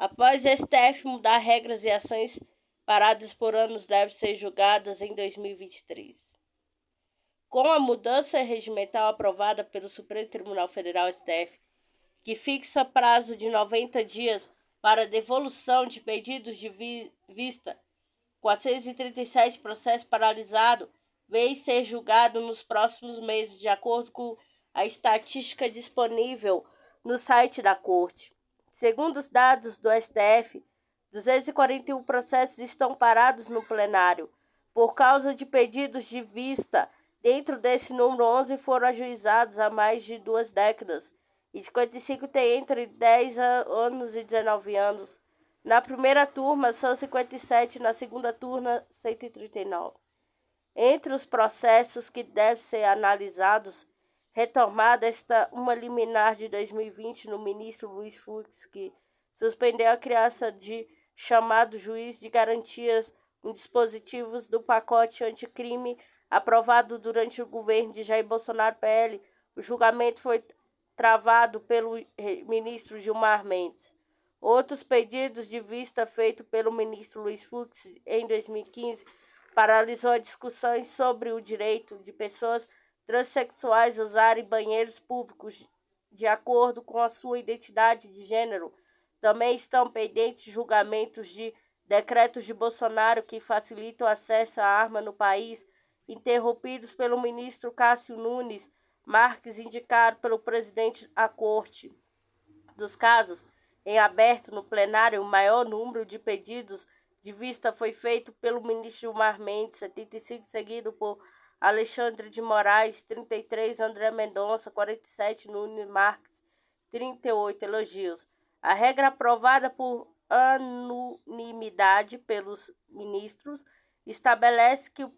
Após STF mudar regras e ações paradas por anos devem ser julgadas em 2023. Com a mudança regimental aprovada pelo Supremo Tribunal Federal STF, que fixa prazo de 90 dias para devolução de pedidos de vista, 437 processos paralisados vêm ser julgado nos próximos meses, de acordo com a estatística disponível no site da Corte. Segundo os dados do STF, 241 processos estão parados no plenário por causa de pedidos de vista. Dentro desse número, 11 foram ajuizados há mais de 2 décadas e 55 têm entre 10 anos e 19 anos. Na primeira turma, são 57, na segunda turma, 139. Entre os processos que devem ser analisados, retomada uma liminar de 2020 no ministro Luiz Fux, que suspendeu a criação de chamado juiz de garantias em dispositivos do pacote anticrime aprovado durante o governo de Jair Bolsonaro PL. O julgamento foi travado pelo ministro Gilmar Mendes. Outros pedidos de vista feitos pelo ministro Luiz Fux em 2015 paralisou discussões sobre o direito de pessoas transexuais usarem banheiros públicos de acordo com a sua identidade de gênero. Também estão pendentes julgamentos de decretos de Bolsonaro que facilitam o acesso à arma no país, interrompidos pelo ministro Cássio Nunes Marques, indicado pelo presidente à Corte. Dos casos em aberto no plenário, o maior número de pedidos de vista foi feito pelo ministro Gilmar Mendes, 75, seguido por Alexandre de Moraes, 33, André Mendonça, 47, Nunes Marques, 38, elogios. A regra aprovada por unanimidade pelos ministros estabelece que,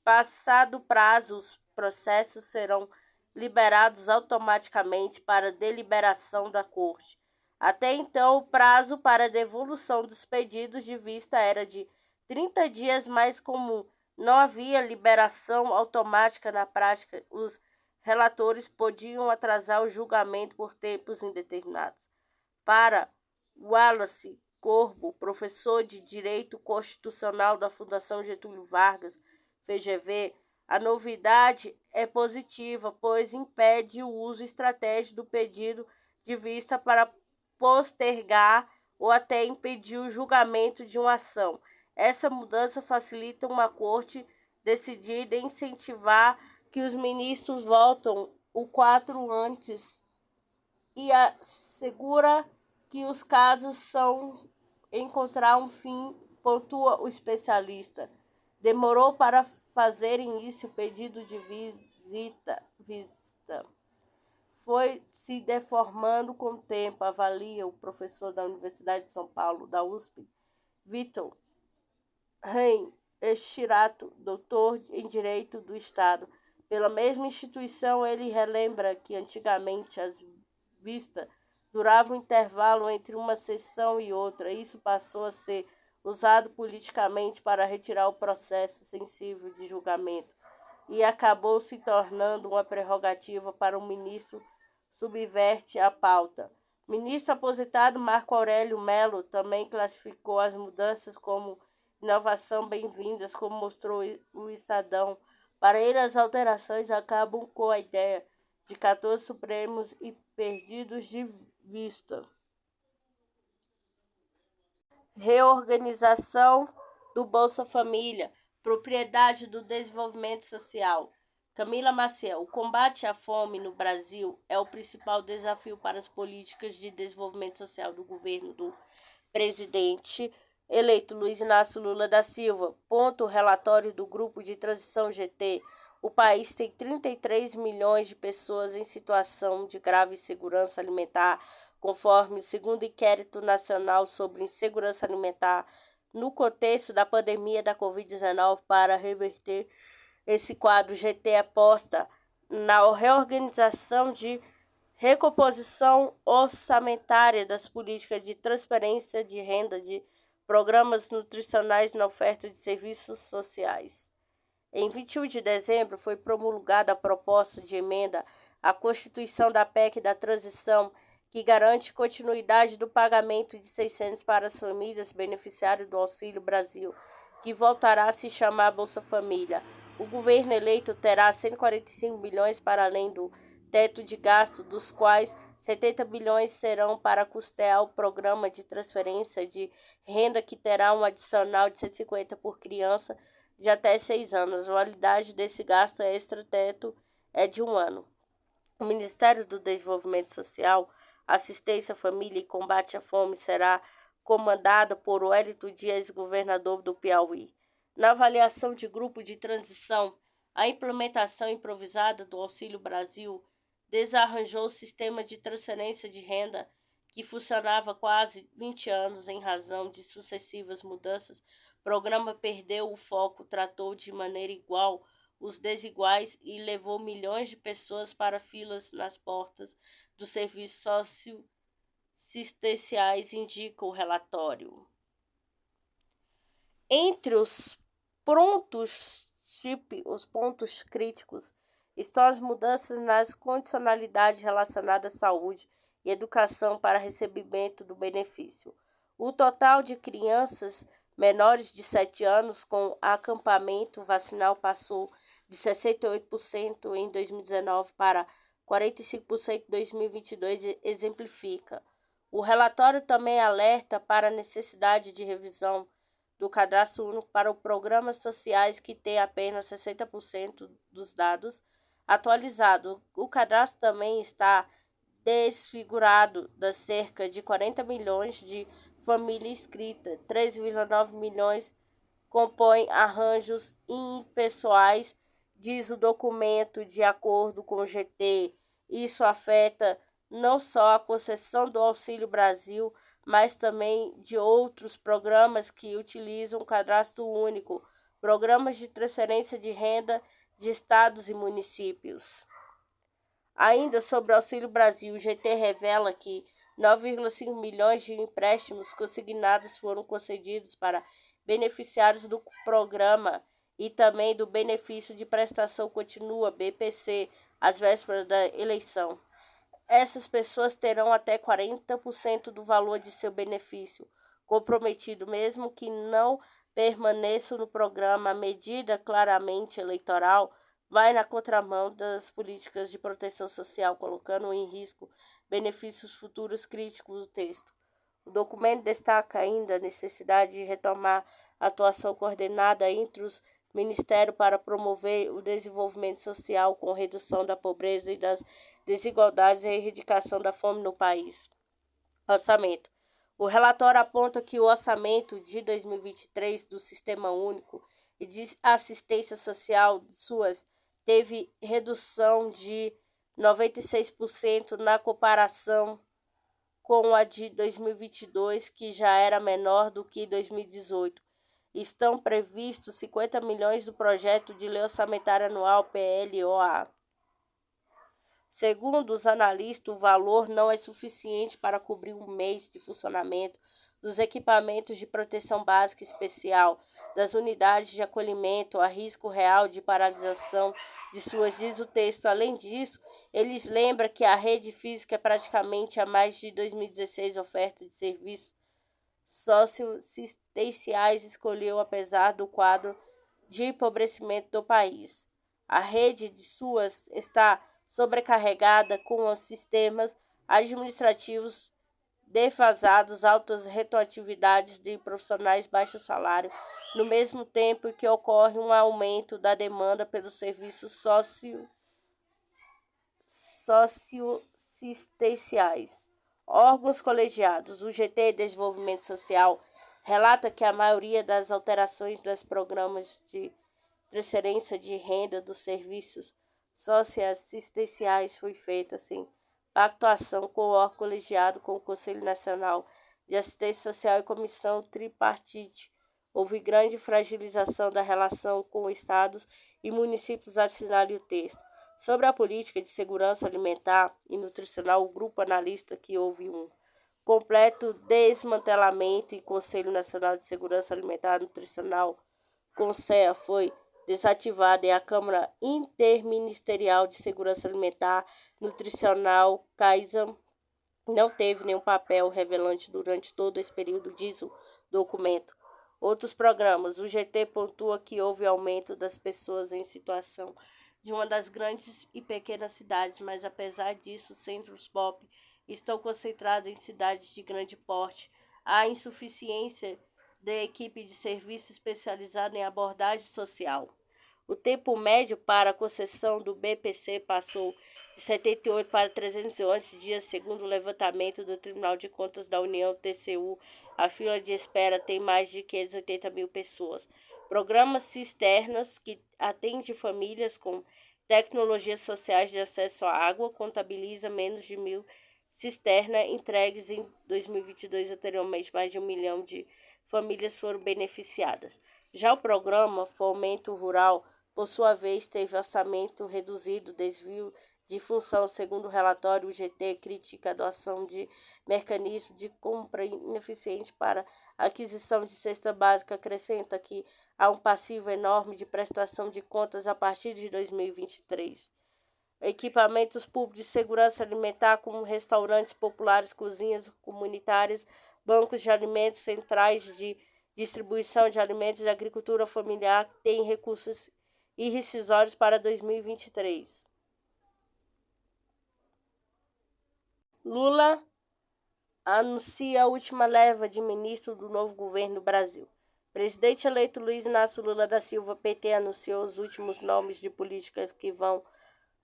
passado o prazo, os processos serão liberados automaticamente para deliberação da Corte. Até então, o prazo para devolução dos pedidos de vista era de 30 dias, mas como não havia liberação automática na prática, os relatores podiam atrasar o julgamento por tempos indeterminados. Para Wallace Corbo, professor de Direito Constitucional da Fundação Getúlio Vargas, FGV, a novidade é positiva, pois impede o uso estratégico do pedido de vista para postergar ou até impedir o julgamento de uma ação. Essa mudança facilita uma corte decidida em incentivar que os ministros votem o quanto antes e assegura que os casos são encontrar um fim, pontua o especialista. Demorou para fazer início o pedido de vista. Foi se deformando com o tempo, avalia o professor da Universidade de São Paulo, da USP, Vitor Rein Estirato, doutor em Direito do Estado. Pela mesma instituição, ele relembra que antigamente as vistas duravam um intervalo entre uma sessão e outra. Isso passou a ser usado politicamente para retirar o processo sensível de julgamento e acabou se tornando uma prerrogativa para o ministro subverte a pauta. O ministro aposentado Marco Aurélio Melo também classificou as mudanças como inovação bem-vindas, como mostrou o Estadão. Para ele, as alterações acabam com a ideia de 14 supremos e perdidos de vista. Reorganização do Bolsa Família, propriedade do desenvolvimento social. Camila Maciel, o combate à fome no Brasil é o principal desafio para as políticas de desenvolvimento social do governo do presidente eleito Luiz Inácio Lula da Silva. Ponto o relatório do Grupo de Transição GT. O país tem 33 milhões de pessoas em situação de grave insegurança alimentar, conforme o segundo inquérito nacional sobre insegurança alimentar no contexto da pandemia da Covid-19. Para reverter esse quadro, o GT aposta na reorganização de recomposição orçamentária das políticas de transferência de renda, de programas nutricionais na oferta de serviços sociais. Em 21 de dezembro, foi promulgada a proposta de emenda à Constituição da PEC da Transição, que garante continuidade do pagamento de R$ 600 para as famílias beneficiárias do Auxílio Brasil, que voltará a se chamar Bolsa Família. O governo eleito terá 145 bilhões para além do teto de gasto, dos quais 70 bilhões serão para custear o programa de transferência de renda, que terá um adicional de 150 por criança de até 6 anos. A validade desse gasto extra-teto é de 1 ano. O Ministério do Desenvolvimento Social, Assistência à Família e Combate à Fome será comandado por Wellington Dias, governador do Piauí. Na avaliação de grupo de transição, a implementação improvisada do Auxílio Brasil desarranjou o sistema de transferência de renda que funcionava há quase 20 anos em razão de sucessivas mudanças. O programa perdeu o foco, tratou de maneira igual os desiguais e levou milhões de pessoas para filas nas portas dos serviços socioassistenciais, indica o relatório. Entre os pontos críticos estão as mudanças nas condicionalidades relacionadas à saúde e educação para recebimento do benefício. O total de crianças menores de 7 anos com acampamento vacinal passou de 68% em 2019 para 45% em 2022, exemplifica. O relatório também alerta para a necessidade de revisão do Cadastro Único para os programas sociais, que tem apenas 60% dos dados atualizados. O cadastro também está desfigurado das cerca de 40 milhões de famílias inscritas, 3,9 milhões compõem arranjos impessoais, diz o documento. De acordo com o GT, isso afeta não só a concessão do Auxílio Brasil, mas também de outros programas que utilizam o cadastro único, programas de transferência de renda de estados e municípios. Ainda sobre o Auxílio Brasil, o GT revela que 9,5 milhões de empréstimos consignados foram concedidos para beneficiários do programa e também do benefício de prestação contínua, BPC, às vésperas da eleição. Essas pessoas terão até 40% do valor de seu benefício comprometido, mesmo que não permaneçam no programa. A medida claramente eleitoral vai na contramão das políticas de proteção social, colocando em risco benefícios futuros, críticos do texto. O documento destaca ainda a necessidade de retomar a atuação coordenada entre os ministérios para promover o desenvolvimento social com redução da pobreza e das desigualdades e a erradicação da fome no país. Orçamento. O relatório aponta que o orçamento de 2023 do Sistema Único e de Assistência Social de SUAS teve redução de 96% na comparação com a de 2022, que já era menor do que 2018. Estão previstos 50 milhões do projeto de lei orçamentária anual PLOA. Segundo os analistas, o valor não é suficiente para cobrir um mês de funcionamento dos equipamentos de proteção básica especial, das unidades de acolhimento a risco real de paralisação de suas, diz o texto. Além disso, eles lembram que a rede física é praticamente a mais de 2016 oferta de serviços socioassistenciais escolheu, apesar do quadro de empobrecimento do país. A rede de SUAS está sobrecarregada com os sistemas administrativos defasados, altas retroatividades de profissionais, baixo salário, no mesmo tempo que ocorre um aumento da demanda pelos serviços socioassistenciais. Órgãos colegiados. O GT Desenvolvimento Social relata que a maioria das alterações dos programas de transferência de renda dos serviços socioassistenciais foi feita sem pactuação com o órgão colegiado, com o Conselho Nacional de Assistência Social e Comissão Tripartite. Houve grande fragilização da relação com estados e municípios, assinale o texto. Sobre a política de segurança alimentar e nutricional, o grupo analista que houve um completo desmantelamento e Conselho Nacional de Segurança Alimentar e Nutricional, CONSEA, foi desativada, e a Câmara Interministerial de Segurança Alimentar e Nutricional, CAISA, não teve nenhum papel relevante durante todo esse período, diz o documento. Outros programas. O GT pontua que houve aumento das pessoas em situação de uma das grandes e pequenas cidades, mas apesar disso, os centros pop estão concentrados em cidades de grande porte. Há insuficiência da equipe de serviço especializada em abordagem social. O tempo médio para a concessão do BPC passou de 78 para 311 dias, segundo o levantamento do Tribunal de Contas da União, TCU. A fila de espera tem mais de 580 mil pessoas. Programas cisternas, que atende famílias com tecnologias sociais de acesso à água, contabiliza menos de 1.000 cisternas entregues em 2022. Anteriormente, mais de 1 milhão de famílias foram beneficiadas. Já o programa Fomento Rural, por sua vez, teve orçamento reduzido, desvio de função. Segundo o relatório, o GT critica a adoção de mecanismos de compra ineficiente para aquisição de cesta básica. Acrescenta que há um passivo enorme de prestação de contas a partir de 2023. Equipamentos públicos de segurança alimentar, como restaurantes populares, cozinhas comunitárias, bancos de alimentos, centrais de distribuição de alimentos e agricultura familiar, têm recursos irrisórios para 2023. Lula anuncia a última leva de ministros do novo governo do Brasil. Presidente eleito Luiz Inácio Lula da Silva, PT, anunciou os últimos nomes de políticas que vão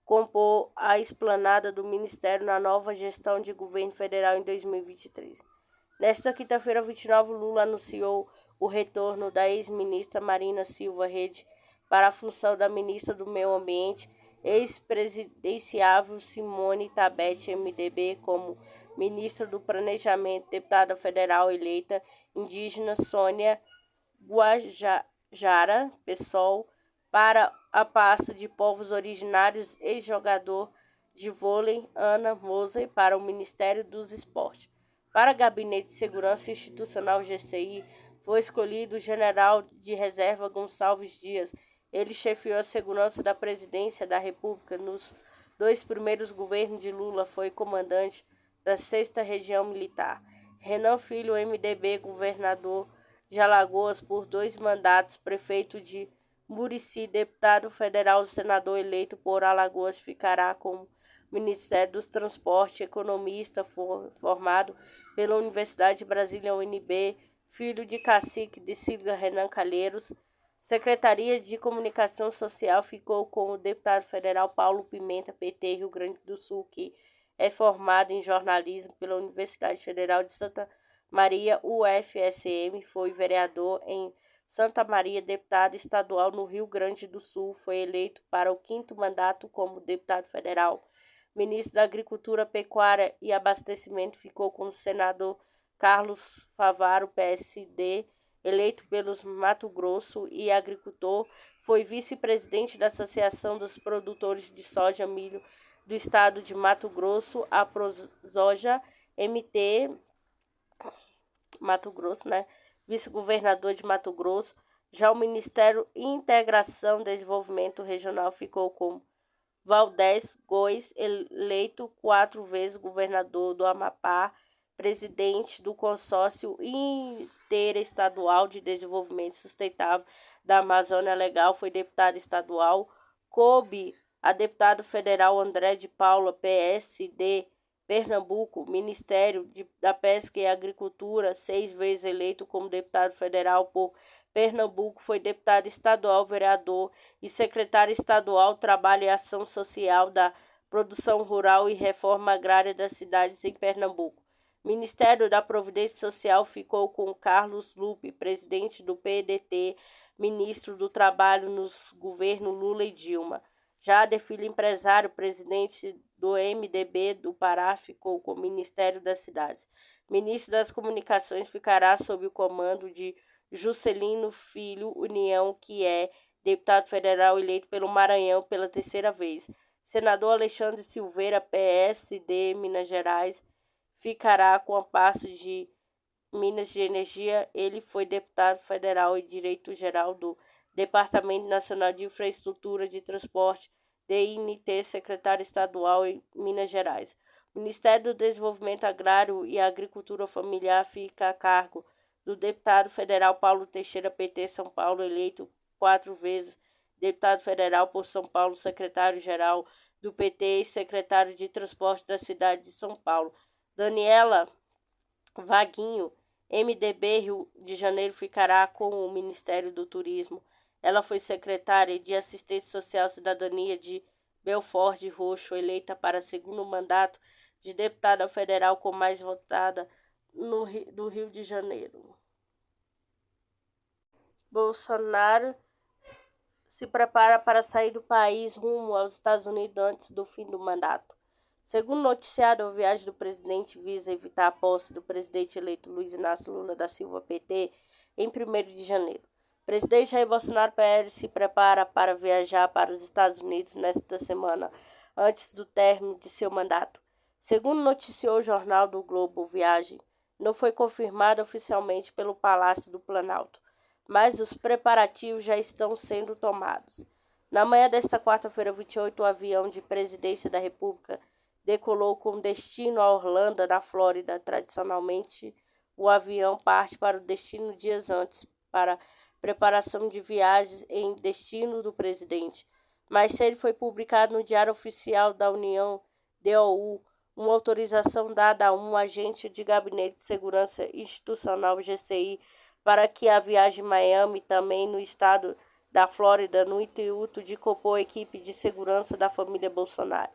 compor a esplanada do Ministério na nova gestão de governo federal em 2023. Nesta quinta-feira, 29, Lula anunciou o retorno da ex-ministra Marina Silva Rede para a função da ministra do Meio Ambiente, ex-presidenciável Simone Tebet, MDB, como ministra do Planejamento, deputada federal eleita indígena Sônia Guajajara, PSOL, para a pasta de povos originários, ex-jogador de vôlei Ana Moser para o Ministério dos Esportes. Para o Gabinete de Segurança Institucional GCI, foi escolhido o general de reserva Gonçalves Dias. Ele chefiou a segurança da presidência da República. Nos 2 primeiros governos de Lula, foi comandante da 6ª Região Militar. Renan Filho, MDB, governador de Alagoas por 2 mandatos, prefeito de Murici, deputado federal, senador eleito por Alagoas, ficará como Ministério dos Transportes, economista formado pela Universidade de Brasília, UNB, filho de cacique de sigla Renan Calheiros. Secretaria de Comunicação Social ficou com o deputado federal Paulo Pimenta, PT, Rio Grande do Sul, que é formado em jornalismo pela Universidade Federal de Santa Maria, UFSM, foi vereador em Santa Maria, deputado estadual no Rio Grande do Sul, foi eleito para o 5º mandato como deputado federal. Ministro da Agricultura, Pecuária e Abastecimento ficou com o senador Carlos Favaro, PSD, eleito pelos Mato Grosso e agricultor, foi vice-presidente da Associação dos Produtores de Soja e Milho do Estado de Mato Grosso, a ProSoja MT Mato Grosso, vice-governador de Mato Grosso. Já o Ministério Integração e Desenvolvimento Regional ficou com Valdez Góes, eleito 4 vezes governador do Amapá, presidente do Consórcio Interestadual de Desenvolvimento Sustentável da Amazônia Legal, foi deputado estadual. Coube a deputado federal André de Paula, PSD, Pernambuco, Ministério da Pesca e Agricultura, 6 vezes eleito como deputado federal por Pernambuco, foi deputado estadual, vereador e secretário estadual Trabalho e Ação Social da Produção Rural e Reforma Agrária das cidades em Pernambuco. Ministério da Providência Social ficou com Carlos Lupe, presidente do PDT, ministro do Trabalho nos governos Lula e Dilma. Jader Filho, empresário, presidente do MDB do Pará, ficou com o Ministério das Cidades. Ministro das Comunicações ficará sob o comando de Juscelino Filho União, que é deputado federal eleito pelo Maranhão pela 3ª vez. Senador Alexandre Silveira, PSD, Minas Gerais, ficará com a pasta de Minas de Energia. Ele foi deputado federal e diretor-geral do Departamento Nacional de Infraestrutura de Transporte, DNT, secretário estadual em Minas Gerais. O Ministério do Desenvolvimento Agrário e Agricultura Familiar fica a cargo do deputado federal Paulo Teixeira, PT, São Paulo, eleito 4 vezes deputado federal por São Paulo, secretário-geral do PT e secretário de Transporte da cidade de São Paulo. Daniela Vaguinho, MDB Rio de Janeiro, ficará com o Ministério do Turismo. Ela foi secretária de Assistência Social e Cidadania de Belford Roxo, eleita para segundo mandato de deputada federal com mais votada do Rio de Janeiro. Bolsonaro se prepara para sair do país rumo aos Estados Unidos antes do fim do mandato. Segundo noticiado, a viagem do presidente visa evitar a posse do presidente eleito Luiz Inácio Lula da Silva, PT, em 1º de janeiro. O presidente Jair Bolsonaro, PL, se prepara para viajar para os Estados Unidos nesta semana, antes do término de seu mandato. Segundo noticiou o jornal do Globo, viagem não foi confirmada oficialmente pelo Palácio do Planalto, mas os preparativos já estão sendo tomados. Na manhã desta quarta-feira, 28, o avião de presidência da República decolou com destino a Orlando, na Flórida. Tradicionalmente, o avião parte para o destino dias antes, para preparação de viagens em destino do presidente. Mais cedo foi publicado no Diário Oficial da União, DOU, uma autorização dada a um agente de Gabinete de Segurança Institucional, GCI, para que a viagem Miami, também no estado da Flórida, no intuito de compor a equipe de segurança da família Bolsonaro.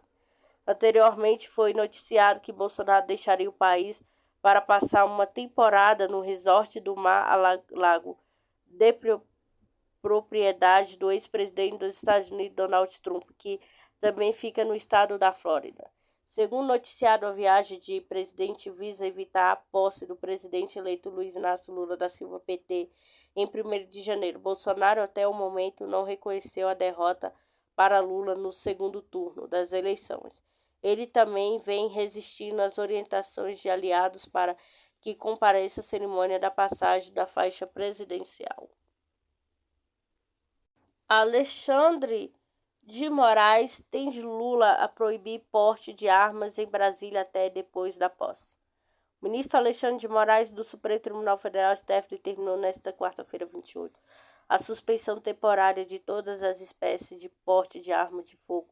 Anteriormente, foi noticiado que Bolsonaro deixaria o país para passar uma temporada no resort do Mar-a-Lago, de propriedade do ex-presidente dos Estados Unidos, Donald Trump, que também fica no estado da Flórida. Segundo noticiado, a viagem de presidente visa evitar a posse do presidente eleito Luiz Inácio Lula da Silva, PT, em 1º de janeiro. Bolsonaro, até o momento, não reconheceu a derrota para Lula no segundo turno das eleições. Ele também vem resistindo às orientações de aliados para que compareça à cerimônia da passagem da faixa presidencial. Alexandre de Moraes tende Lula a proibir porte de armas em Brasília até depois da posse. O ministro Alexandre de Moraes, do Supremo Tribunal Federal, STF, determinou nesta quarta-feira, 28, a suspensão temporária de todas as espécies de porte de arma de fogo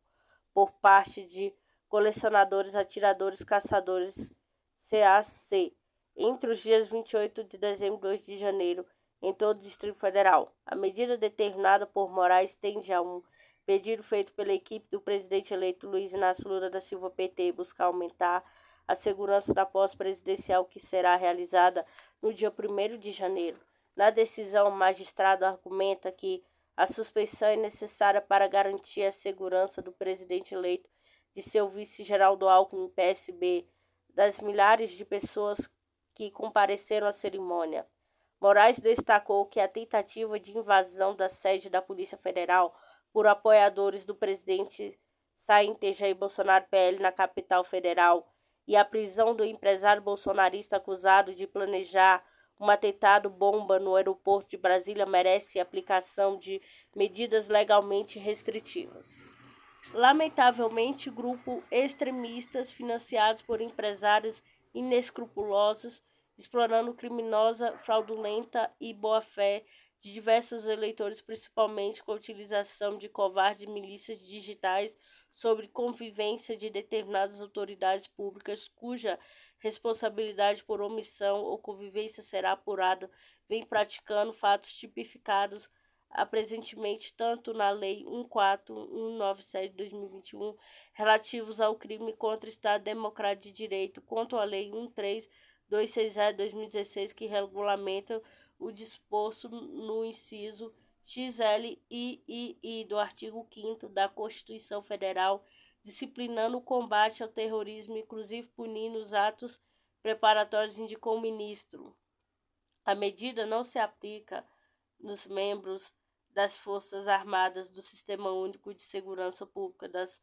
por parte de colecionadores, atiradores, caçadores, CAC, entre os dias 28 de dezembro e 2 de janeiro, em todo o Distrito Federal. A medida determinada por Moraes tende a um pedido feito pela equipe do presidente eleito Luiz Inácio Lula da Silva, PT, buscar aumentar a segurança da posse presidencial, que será realizada no dia 1º de janeiro. Na decisão, o magistrado argumenta que a suspensão é necessária para garantir a segurança do presidente eleito, de seu vice Geraldo Alckmin, PSB, das milhares de pessoas que compareceram à cerimônia. Moraes destacou que a tentativa de invasão da sede da Polícia Federal por apoiadores do presidente Jair Bolsonaro, PL, na capital federal, e a prisão do empresário bolsonarista acusado de planejar um atentado bomba no aeroporto de Brasília merece aplicação de medidas legalmente restritivas. Lamentavelmente, grupos extremistas financiados por empresários inescrupulosos, explorando criminosa, fraudulenta e boa-fé de diversos eleitores, principalmente com a utilização de covardes milícias digitais sobre convivência de determinadas autoridades públicas, cuja responsabilidade por omissão ou convivência será apurada, vem praticando fatos tipificados presentemente tanto na Lei 14197 de 2021, relativos ao crime contra o Estado Democrático de Direito, quanto à Lei 13260 de 2016, que regulamenta o disposto no inciso XL e I do artigo 5º da Constituição Federal, disciplinando o combate ao terrorismo, inclusive punindo os atos preparatórios, indicou o ministro. A medida não se aplica nos membros das Forças Armadas, do Sistema Único de Segurança Pública, das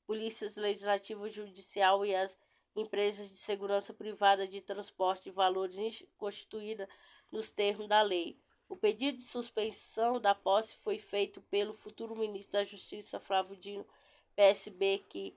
Polícias Legislativa e Judicial e as empresas de segurança privada de transporte de valores constituídas nos termos da lei. O pedido de suspensão da posse foi feito pelo futuro ministro da Justiça, Flávio Dino, PSB, que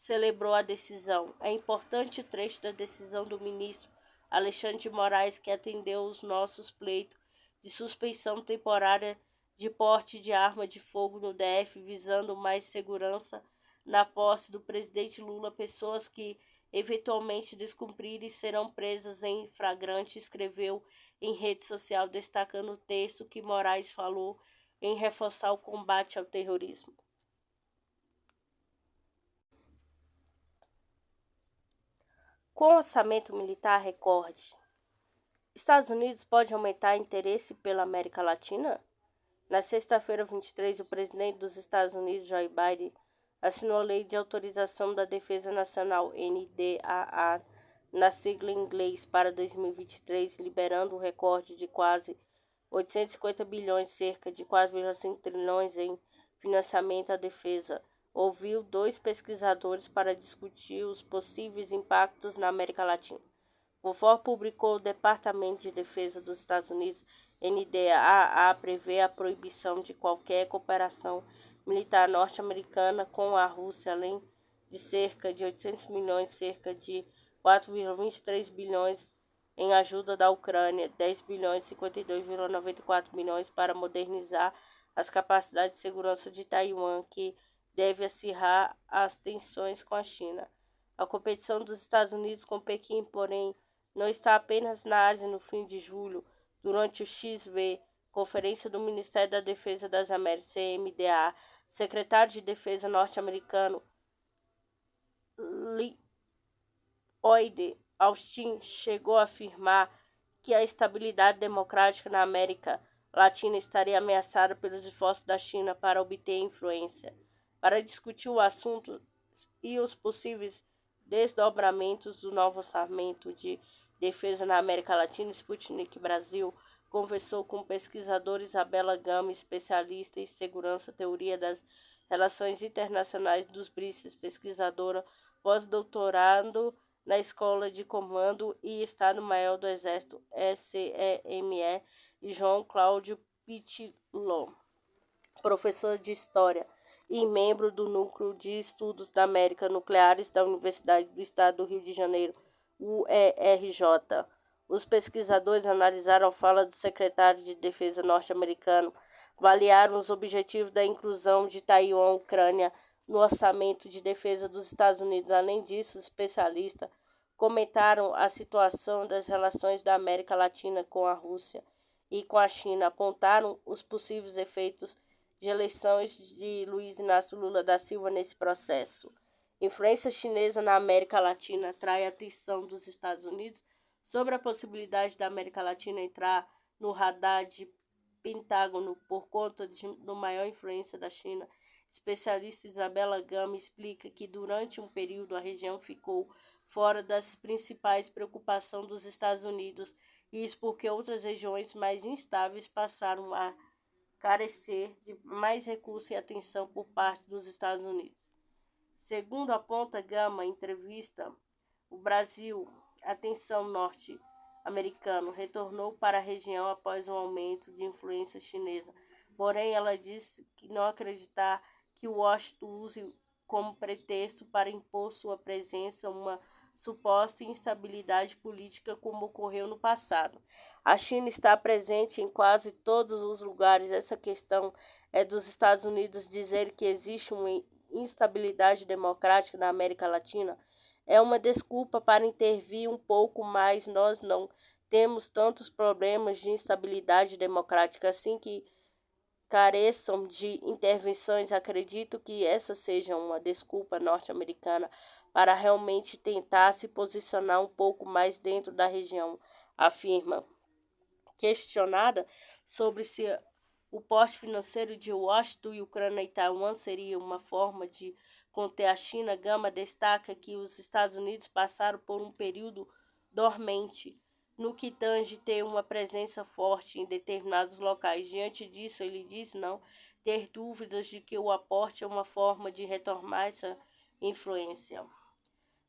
celebrou a decisão. É importante o trecho da decisão do ministro Alexandre de Moraes, que atendeu os nossos pleitos de suspensão temporária de porte de arma de fogo no DF, visando mais segurança na posse do presidente Lula. Pessoas que eventualmente descumprirem serão presas em flagrante, escreveu em rede social, destacando o texto que Moraes falou em reforçar o combate ao terrorismo. Com orçamento militar recorde, Estados Unidos pode aumentar interesse pela América Latina? Na sexta-feira, 23, o presidente dos Estados Unidos, Joe Biden, assinou a Lei de Autorização da Defesa Nacional, NDAA, na sigla em inglês, para 2023, liberando um recorde de quase 850 bilhões, cerca de 4,5 trilhões em financiamento à defesa. Ouviu 2 pesquisadores para discutir os possíveis impactos na América Latina. Conforme publicou o Departamento de Defesa dos Estados Unidos, NDAA prevê a proibição de qualquer cooperação militar norte-americana com a Rússia, além de cerca de 800 milhões, cerca de 4,23 bilhões em ajuda da Ucrânia, 10 bilhões e 52,94 milhões para modernizar as capacidades de segurança de Taiwan, que deve acirrar as tensões com a China. A competição dos Estados Unidos com Pequim, porém, não está apenas na Ásia. No fim de julho, durante o XV, Conferência do Ministério da Defesa das Américas, CMDA, secretário de Defesa norte-americano Lloyd Austin chegou a afirmar que a estabilidade democrática na América Latina estaria ameaçada pelos esforços da China para obter influência. Para discutir o assunto e os possíveis desdobramentos do novo orçamento de defesa na América Latina, Sputnik Brasil conversou com o pesquisador Isabela Gama, especialista em segurança, teoria das relações internacionais dos BRICS, pesquisadora pós-doutorado na Escola de Comando e Estado-Maior do Exército, SEME, e João Cláudio Pitillo, professor de História e membro do Núcleo de Estudos da América Nucleares da Universidade do Estado do Rio de Janeiro, UERJ. Os pesquisadores analisaram a fala do secretário de Defesa norte-americano, avaliaram os objetivos da inclusão de Taiwan e Ucrânia no orçamento de defesa dos Estados Unidos. Além disso, os especialistas comentaram a situação das relações da América Latina com a Rússia e com a China, apontaram os possíveis efeitos de eleições de Luiz Inácio Lula da Silva nesse processo. Influência chinesa na América Latina atrai a atenção dos Estados Unidos sobre a possibilidade da América Latina entrar no radar de Pentágono por conta de maior influência da China. Especialista Isabela Gama explica que durante um período a região ficou fora das principais preocupações dos Estados Unidos, isso porque outras regiões mais instáveis passaram a carecer de mais recursos e atenção por parte dos Estados Unidos. Segundo aponta Gama em entrevista, o Brasil, atenção norte-americano, retornou para a região após um aumento de influência chinesa. Porém, ela disse que não acreditar que Washington use como pretexto para impor sua presença uma suposta instabilidade política como ocorreu no passado. A China está presente em quase todos os lugares. Essa questão é dos Estados Unidos dizer que existe uma instabilidade democrática na América Latina é uma desculpa para intervir um pouco mais. Nós não temos tantos problemas de instabilidade democrática assim que careçam de intervenções. Acredito que essa seja uma desculpa norte-americana para realmente tentar se posicionar um pouco mais dentro da região, afirma. Questionada sobre se o porte financeiro de Washington e Ucrânia e Taiwan seria uma forma de conter a China, Gama destaca que os Estados Unidos passaram por um período dormente no que tange ter uma presença forte em determinados locais. Diante disso, ele diz não ter dúvidas de que o aporte é uma forma de retomar essa influência.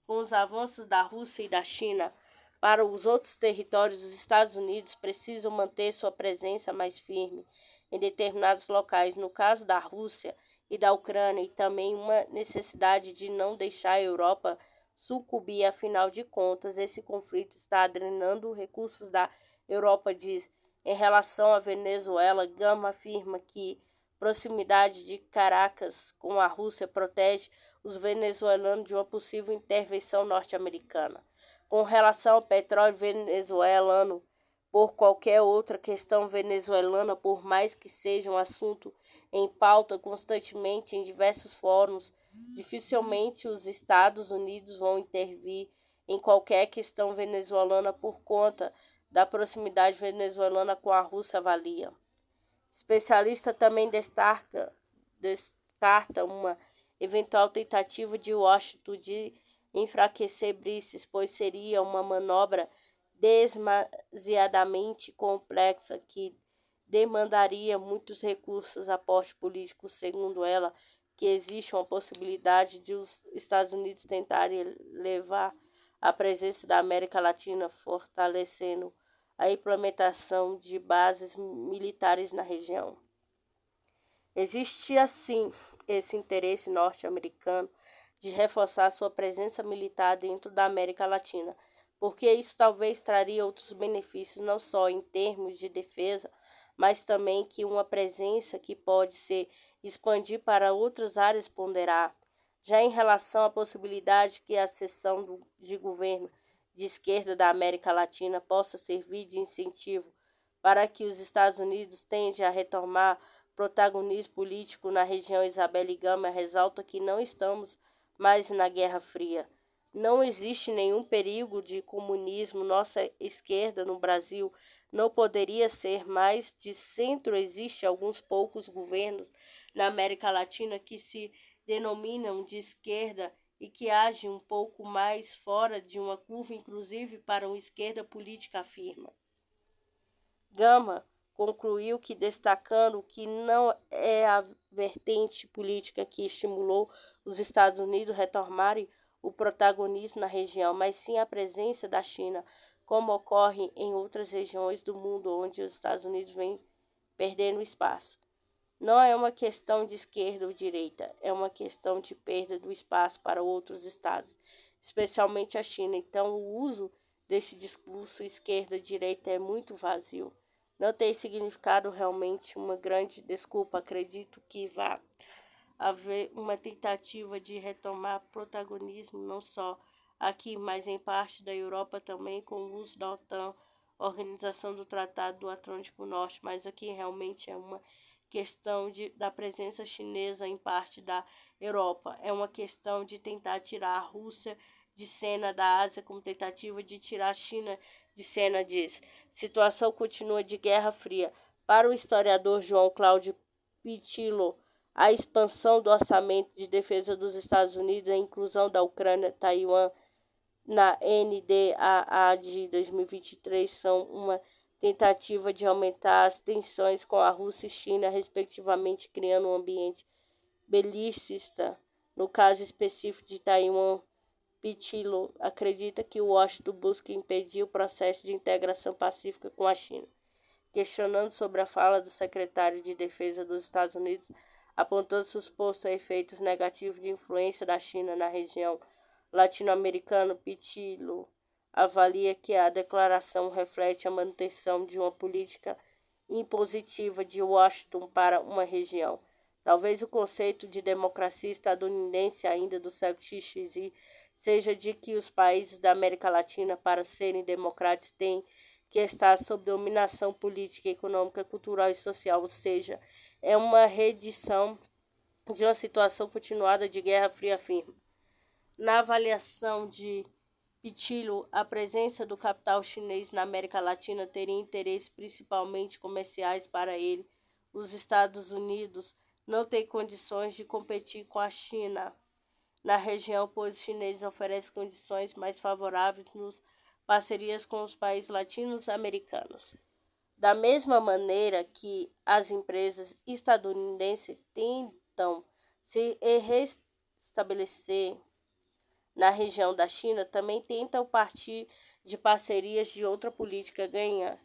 Com os avanços da Rússia e da China para os outros territórios, os Estados Unidos precisam manter sua presença mais firme em determinados locais. No caso da Rússia, e da Ucrânia, e também uma necessidade de não deixar a Europa sucumbir. Afinal de contas, esse conflito está drenando recursos da Europa, diz. Em relação à Venezuela, Gama afirma que proximidade de Caracas com a Rússia protege os venezuelanos de uma possível intervenção norte-americana. Com relação ao petróleo venezuelano, por qualquer outra questão venezuelana, por mais que seja um assunto em pauta constantemente em diversos fóruns, dificilmente os Estados Unidos vão intervir em qualquer questão venezuelana por conta da proximidade venezuelana com a Rússia, avalia. Especialista também descarta uma eventual tentativa de Washington de enfraquecer Brices, pois seria uma manobra demasiadamente complexa que demandaria muitos recursos, aporte político. Segundo ela, que existe uma possibilidade de os Estados Unidos tentarem levar a presença da América Latina, fortalecendo a implementação de bases militares na região. Existe, assim, esse interesse norte-americano de reforçar sua presença militar dentro da América Latina, porque isso talvez traria outros benefícios, não só em termos de defesa, mas também que uma presença que pode se expandir para outras áreas ponderar. Já em relação à possibilidade que a seção de governo de esquerda da América Latina possa servir de incentivo para que os Estados Unidos tendam a retomar protagonismo político na região, Isabelle Gama ressalta que não estamos mais na Guerra Fria. Não existe nenhum perigo de comunismo. Nossa esquerda no Brasil não poderia ser mais de centro. Existem alguns poucos governos na América Latina que se denominam de esquerda e que agem um pouco mais fora de uma curva, inclusive para uma esquerda política, afirma. Gama concluiu que, destacando que não é a vertente política que estimulou os Estados Unidos a retomarem o protagonismo na região, mas sim a presença da China, como ocorre em outras regiões do mundo onde os Estados Unidos vêm perdendo espaço. Não é uma questão de esquerda ou direita, é uma questão de perda do espaço para outros estados, especialmente a China. Então, o uso desse discurso esquerda-direita é muito vazio. Não tem significado realmente uma grande desculpa. Acredito que vai haver uma tentativa de retomar protagonismo, não só aqui, mas em parte da Europa também, com o uso da OTAN, Organização do Tratado do Atlântico Norte, mas aqui realmente é uma questão da presença chinesa em parte da Europa. É uma questão de tentar tirar a Rússia de cena da Ásia, como tentativa de tirar a China de cena, diz. Situação continua de Guerra Fria. Para o historiador João Cláudio Pitillo, a expansão do orçamento de defesa dos Estados Unidos e a inclusão da Ucrânia e Taiwan na NDAA de 2023 são uma tentativa de aumentar as tensões com a Rússia e China, respectivamente, criando um ambiente belicista. No caso específico de Taiwan, Pitillo acredita que Washington busca impedir o processo de integração pacífica com a China. Questionando sobre a fala do secretário de Defesa dos Estados Unidos, apontando supostos efeitos negativos de influência da China na região latino-americana, Pitillo avalia que a declaração reflete a manutenção de uma política impositiva de Washington para uma região. Talvez o conceito de democracia estadunidense ainda do século XX seja de que os países da América Latina, para serem democráticos, têm que estar sob dominação política, econômica, cultural e social, ou seja, é uma reedição de uma situação continuada de Guerra Fria, afirma. Na avaliação de Pitillo, a presença do capital chinês na América Latina teria interesses principalmente comerciais para ele. Os Estados Unidos não têm condições de competir com a China na região, pois os chineses oferecem condições mais favoráveis nas parcerias com os países latino-americanos. Da mesma maneira que as empresas estadunidenses tentam se restabelecer na região da China, também tentam partir de parcerias de outra política ganha,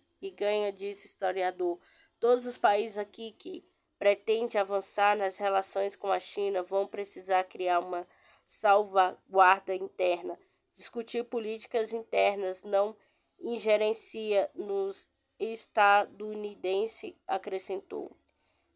diz historiador. Todos os países aqui que pretende avançar nas relações com a China, vão precisar criar uma salvaguarda interna. Discutir políticas internas não ingerencia nos estadunidenses, acrescentou.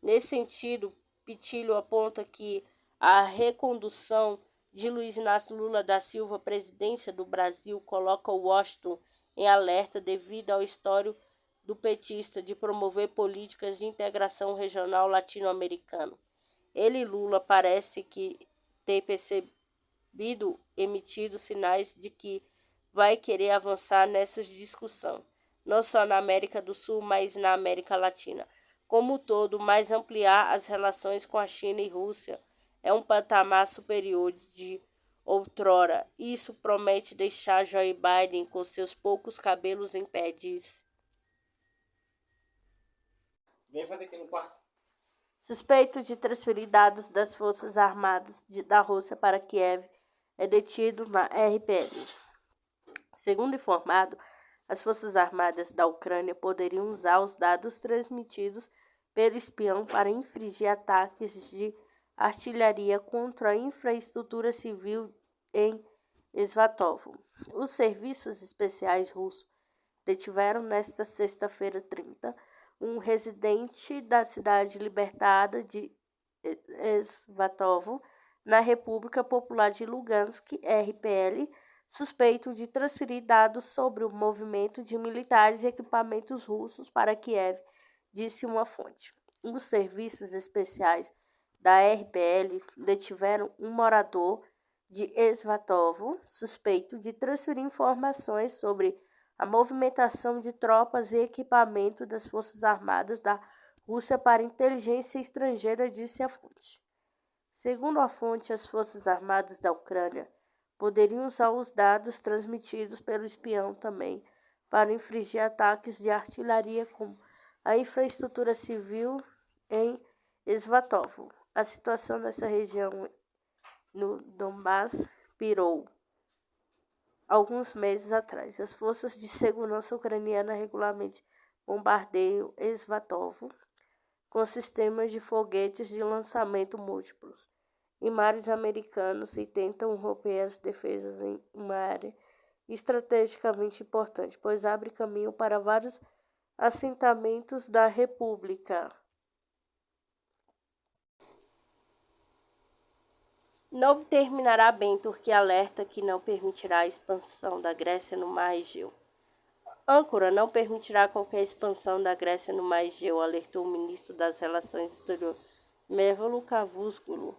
Nesse sentido, Pitilho aponta que a recondução de Luiz Inácio Lula da Silva à presidência do Brasil coloca Washington em alerta devido ao histórico do petista de promover políticas de integração regional latino-americana. Ele e Lula parece que ter emitido sinais de que vai querer avançar nessa discussão, não só na América do Sul, mas na América Latina. Como um todo, mas ampliar as relações com a China e Rússia é um patamar superior de outrora. Isso promete deixar Joe Biden com seus poucos cabelos em pé, diz. Vem fazer aqui no quarto. Suspeito de transferir dados das Forças Armadas da Rússia para Kiev é detido na RPL. Segundo informado, as Forças Armadas da Ucrânia poderiam usar os dados transmitidos pelo espião para infligir ataques de artilharia contra a infraestrutura civil em Svatov. Os serviços especiais russos detiveram nesta sexta-feira 30 um residente da cidade libertada de Svatov, na República Popular de Lugansk, RPL, suspeito de transferir dados sobre o movimento de militares e equipamentos russos para Kiev, disse uma fonte. Os serviços especiais da RPL detiveram um morador de Svatov, suspeito de transferir informações sobre a movimentação de tropas e equipamento das Forças Armadas da Rússia para a inteligência estrangeira, disse a fonte. Segundo a fonte, as Forças Armadas da Ucrânia poderiam usar os dados transmitidos pelo espião também para infligir ataques de artilharia com a infraestrutura civil em Svatov. A situação nessa região no Donbass pirou alguns meses atrás. As forças de segurança ucranianas regularmente bombardeiam Svatov com sistemas de foguetes de lançamento múltiplos em mares americanos e tentam romper as defesas em uma área estrategicamente importante, pois abre caminho para vários assentamentos da República. Não terminará bem, Turquia alerta que não permitirá a expansão da Grécia no Mar Egeu. Ankara não permitirá qualquer expansão da Grécia no Mar Egeu, alertou o ministro das Relações Exteriores, Mevlut Cavusoglu.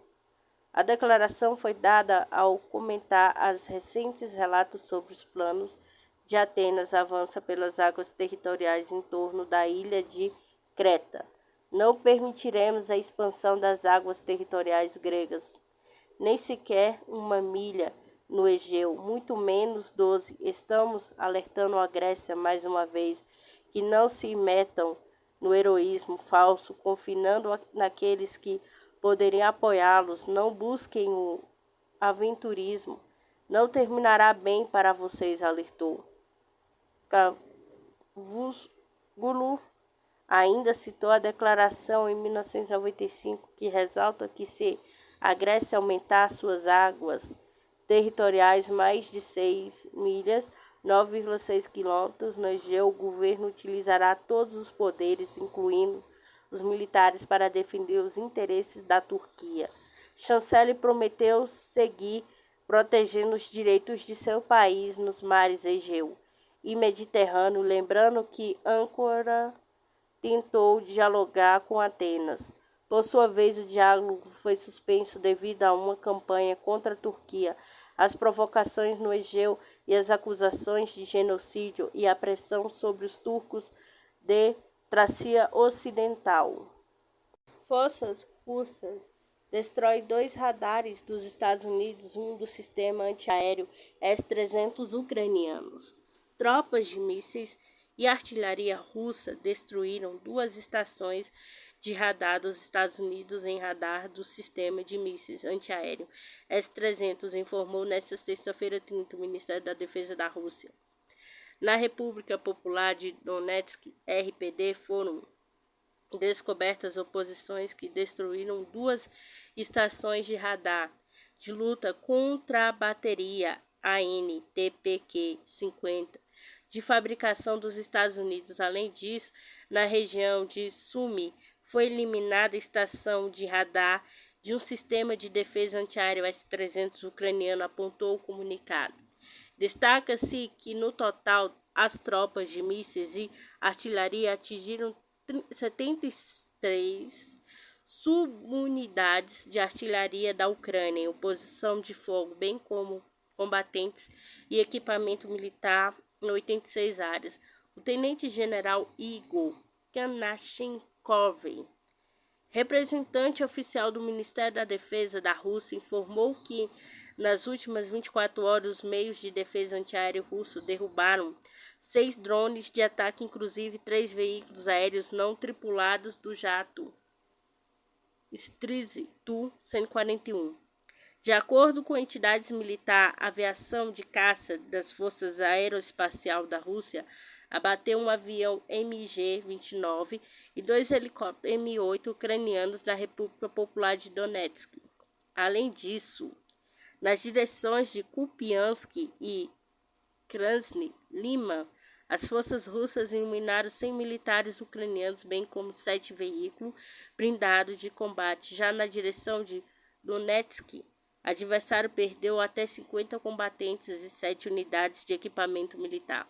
A declaração foi dada ao comentar os recentes relatos sobre os planos de Atenas avança pelas águas territoriais em torno da ilha de Creta. Não permitiremos a expansão das águas territoriais gregas, nem sequer uma milha no Egeu, muito menos 12. Estamos alertando a Grécia mais uma vez que não se metam no heroísmo falso, confinando naqueles que poderiam apoiá-los. Não busquem o aventurismo. Não terminará bem para vocês, alertou. Cavusoglu ainda citou a declaração em 1995 que ressalta que se a Grécia aumentar suas águas territoriais mais de 6 milhas, 9,6 quilômetros no Egeu, o governo utilizará todos os poderes, incluindo os militares, para defender os interesses da Turquia. Chanceler prometeu seguir protegendo os direitos de seu país nos mares Egeu e Mediterrâneo, lembrando que Ankara tentou dialogar com Atenas. Por sua vez, o diálogo foi suspenso devido a uma campanha contra a Turquia, as provocações no Egeu e as acusações de genocídio e a pressão sobre os turcos de Trácia Ocidental. Forças russas destrói 2 radares dos Estados Unidos, um do sistema antiaéreo S-300 ucranianos. Tropas de mísseis e artilharia russa destruíram 2 estações de radar dos Estados Unidos em radar do sistema de mísseis antiaéreo S-300, informou nesta terça-feira 30 o Ministério da Defesa da Rússia. Na República Popular de Donetsk, RPD, foram descobertas oposições que destruíram 2 estações de radar de luta contra a bateria AN/TPQ-50 de fabricação dos Estados Unidos. Além disso, na região de Sumy foi eliminada a estação de radar de um sistema de defesa antiaéreo S-300 ucraniano, apontou o comunicado. Destaca-se que, no total, as tropas de mísseis e artilharia atingiram 73 subunidades de artilharia da Ucrânia em posição de fogo, bem como combatentes e equipamento militar em 86 áreas. O tenente-general Igor Kanashenkov, representante oficial do Ministério da Defesa da Rússia, informou que nas últimas 24 horas os meios de defesa antiaéreo russo derrubaram 6 drones de ataque, inclusive 3 veículos aéreos não tripulados do jato Strizh Tu-141. De acordo com entidades militares, a aviação de caça das Forças Aeroespacial da Rússia abateu um avião MiG-29 e 2 helicópteros Mi-8 ucranianos da República Popular de Donetsk. Além disso, nas direções de Kupiansk e Krasny Lima, as forças russas eliminaram 100 militares ucranianos, bem como 7 veículos blindados de combate. Já na direção de Donetsk, o adversário perdeu até 50 combatentes e 7 unidades de equipamento militar.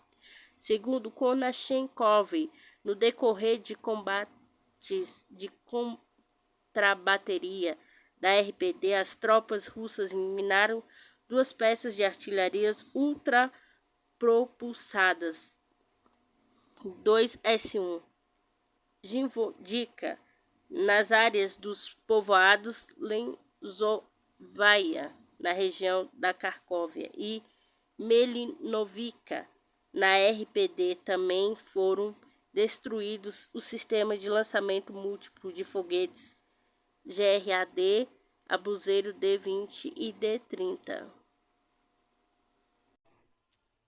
Segundo Konashenkov, no decorrer de combates de contrabateria da RPD, as tropas russas eliminaram 2 peças de artilharias ultrapropulsadas, 2 S-1, Jinvodika, nas áreas dos povoados Lenzovaia, na região da Kharkovia, e Melinovka, na RPD. Também foram destruídos os sistemas de lançamento múltiplo de foguetes GRAD, Abuzeiro D-20 e D-30.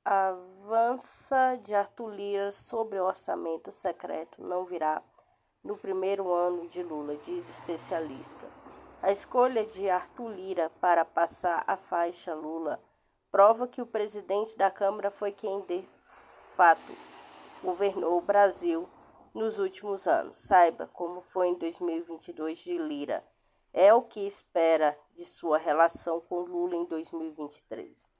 Avança de Arthur Lira sobre o orçamento secreto não virá no primeiro ano de Lula, diz especialista. A escolha de Arthur Lira para passar a faixa Lula prova que o presidente da Câmara foi quem, de fato, governou o Brasil nos últimos anos. Saiba como foi em 2022 de Lira. É o que espera de sua relação com Lula em 2023. O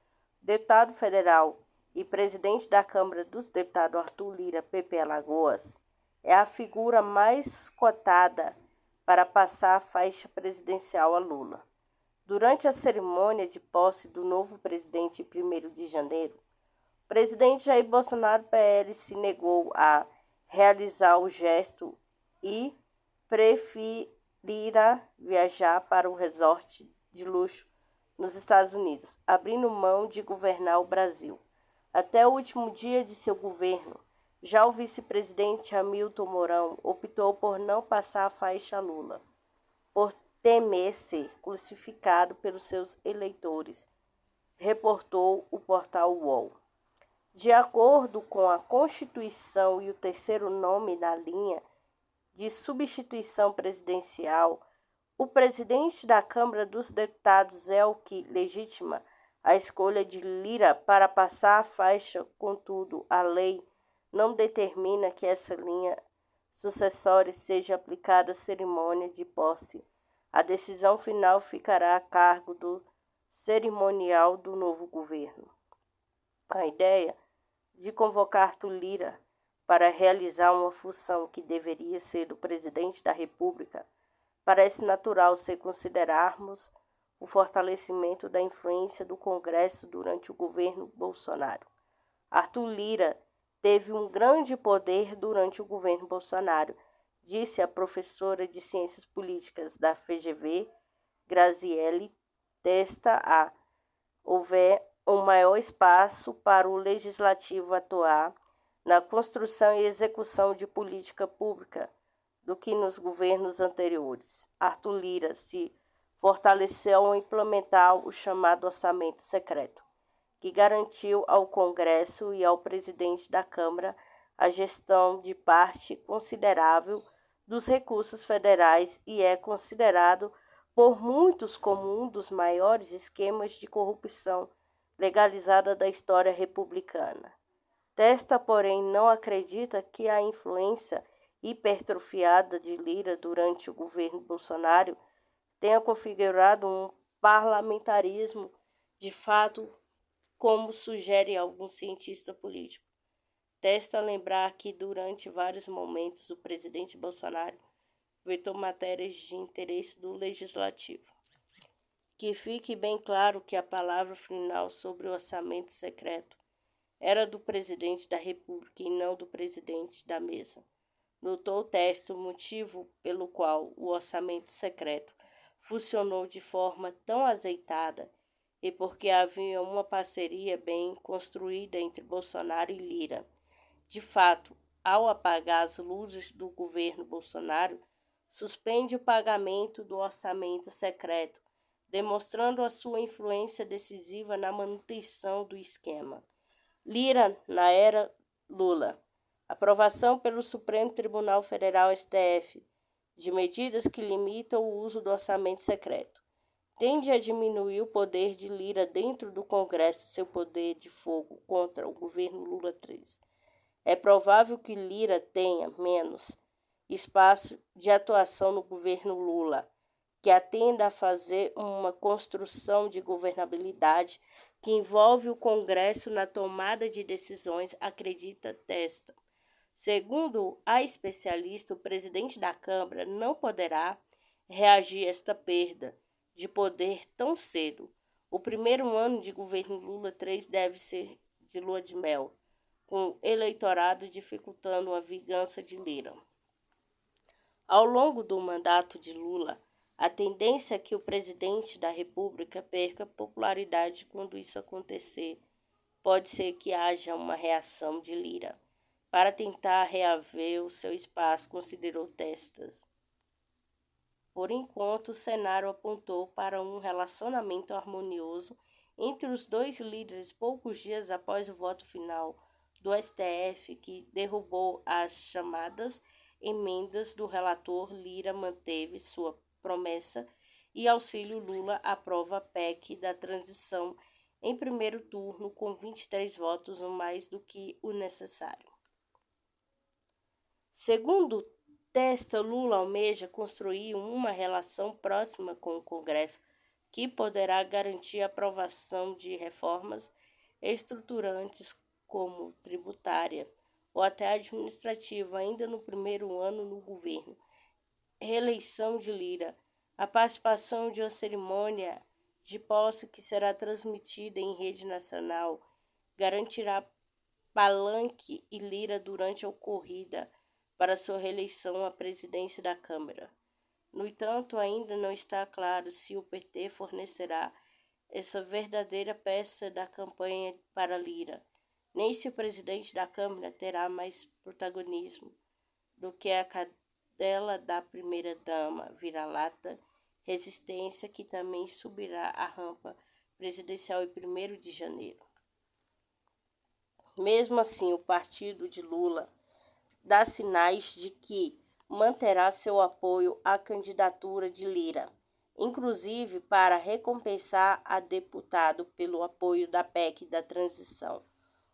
deputado federal e presidente da Câmara dos Deputados Arthur Lira, PP Alagoas, é a figura mais cotada para passar a faixa presidencial a Lula. Durante a cerimônia de posse do novo presidente em 1º de janeiro, o presidente Jair Bolsonaro, PL, se negou a realizar o gesto e preferirá viajar para o resort de luxo nos Estados Unidos, abrindo mão de governar o Brasil. Até o último dia de seu governo, já o vice-presidente Hamilton Mourão optou por não passar a faixa a Lula, por temer ser crucificado pelos seus eleitores, reportou o portal UOL. De acordo com a Constituição e o terceiro nome na linha de substituição presidencial, o presidente da Câmara dos Deputados é o que legitima a escolha de Lira para passar a faixa. Contudo, a lei não determina que essa linha sucessória seja aplicada à cerimônia de posse. A decisão final ficará a cargo do cerimonial do novo governo. A ideia de convocar Arthur Lira para realizar uma função que deveria ser do presidente da República parece natural se considerarmos o fortalecimento da influência do Congresso durante o governo Bolsonaro. Arthur Lira teve um grande poder durante o governo Bolsonaro, disse a professora de Ciências Políticas da FGV, Graziele Testa. Houver um maior espaço para o Legislativo atuar na construção e execução de política pública do que nos governos anteriores. Arthur Lira se fortaleceu ao implementar o chamado orçamento secreto, que garantiu ao Congresso e ao presidente da Câmara a gestão de parte considerável dos recursos federais e é considerado por muitos como um dos maiores esquemas de corrupção legalizada da história republicana. Testa, porém, não acredita que a influência hipertrofiada de Lira durante o governo Bolsonaro tenha configurado um parlamentarismo de fato, como sugere algum cientista político. Testa lembrar que durante vários momentos o presidente Bolsonaro vetou matérias de interesse do legislativo. Que fique bem claro que a palavra final sobre o orçamento secreto era do presidente da República e não do presidente da mesa. Notou o texto o motivo pelo qual o orçamento secreto funcionou de forma tão azeitada e porque havia uma parceria bem construída entre Bolsonaro e Lira. De fato, ao apagar as luzes do governo Bolsonaro, suspende o pagamento do orçamento secreto, demonstrando a sua influência decisiva na manutenção do esquema. Lira na era Lula. Aprovação pelo Supremo Tribunal Federal STF de medidas que limitam o uso do orçamento secreto. Tende a diminuir o poder de Lira dentro do Congresso e seu poder de fogo contra o governo Lula III. É provável que Lira tenha menos espaço de atuação no governo Lula, que atenda a fazer uma construção de governabilidade que envolve o Congresso na tomada de decisões, acredita Testa. Segundo a especialista, o presidente da Câmara não poderá reagir a esta perda de poder tão cedo. O primeiro ano de governo Lula III deve ser de lua de mel, com o eleitorado dificultando a vingança de Lira. Ao longo do mandato de Lula, a tendência é que o presidente da República perca popularidade quando isso acontecer. Pode ser que haja uma reação de Lira para tentar reaver o seu espaço, considerou Testas. Por enquanto, o cenário apontou para um relacionamento harmonioso entre os dois líderes poucos dias após o voto final do STF, que derrubou as chamadas emendas do relator. Lira manteve sua promessa e Auxílio Lula aprova a PEC da transição em primeiro turno com 23 votos, mais do que o necessário. Segundo Testa, Lula almeja construir uma relação próxima com o Congresso que poderá garantir a aprovação de reformas estruturantes como tributária ou até administrativa ainda no primeiro ano no governo. Reeleição de Lira. A participação de uma cerimônia de posse que será transmitida em rede nacional garantirá palanque e Lira durante a corrida para sua reeleição à presidência da Câmara. No entanto, ainda não está claro se o PT fornecerá essa verdadeira peça da campanha para Lira, nem se o presidente da Câmara terá mais protagonismo do que a cadela da primeira-dama, vira-lata, resistência, que também subirá a rampa presidencial em 1º de janeiro. Mesmo assim, o partido de Lula dá sinais de que manterá seu apoio à candidatura de Lira, inclusive para recompensar a deputado pelo apoio da PEC da transição.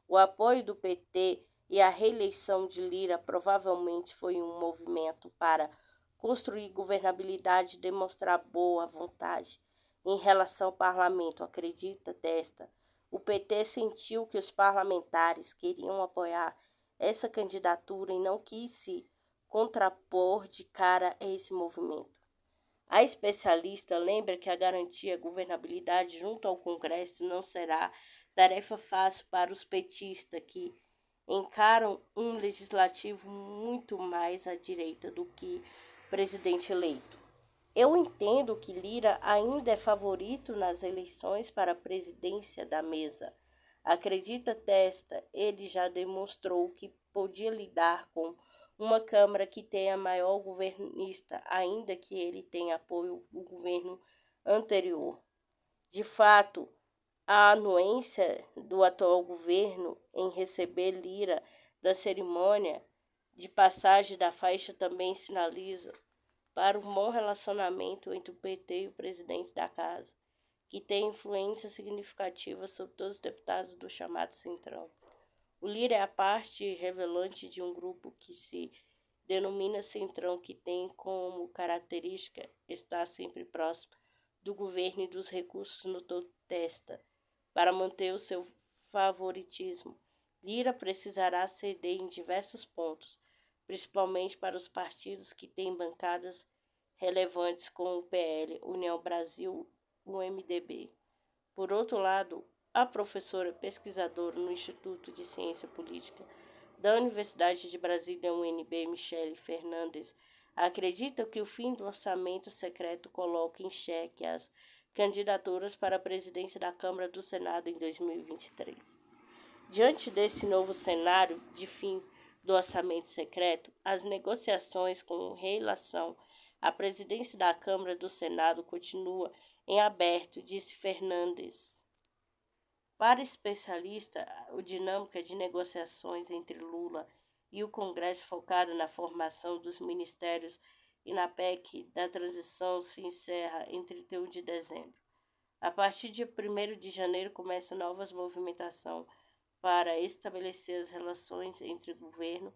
O apoio do PT e a reeleição de Lira provavelmente foi um movimento para construir governabilidade e demonstrar boa vontade em relação ao parlamento, acredita Testa. O PT sentiu que os parlamentares queriam apoiar essa candidatura e não quis se contrapor de cara a esse movimento. A especialista lembra que a garantia da governabilidade junto ao Congresso não será tarefa fácil para os petistas, que encaram um legislativo muito mais à direita do que o presidente eleito. Eu entendo que Lira ainda é favorito nas eleições para a presidência da mesa. Acredita Testa, ele já demonstrou que podia lidar com uma Câmara que tenha maior governista, ainda que ele tenha apoio do governo anterior. De fato, a anuência do atual governo em receber Lira da cerimônia de passagem da faixa também sinaliza para um bom relacionamento entre o PT e o presidente da casa, que tem influência significativa sobre todos os deputados do chamado Centrão. O Lira é a parte revelante de um grupo que se denomina Centrão, que tem como característica estar sempre próximo do governo e dos recursos no testa para manter o seu favoritismo. Lira precisará ceder em diversos pontos, principalmente para os partidos que têm bancadas relevantes como o PL, União Brasil, o MDB. Por outro lado, a professora pesquisadora no Instituto de Ciência Política da Universidade de Brasília, UNB, Michele Fernandes, acredita que o fim do orçamento secreto coloca em xeque as candidaturas para a presidência da Câmara do Senado em 2023. Diante desse novo cenário de fim do orçamento secreto, as negociações com relação à presidência da Câmara do Senado continuam em aberto, disse Fernandes. Para especialista, a dinâmica de negociações entre Lula e o Congresso focada na formação dos ministérios e na PEC da transição se encerra em 31 de dezembro. A partir de 1º de janeiro começa novas movimentações para estabelecer as relações entre o governo.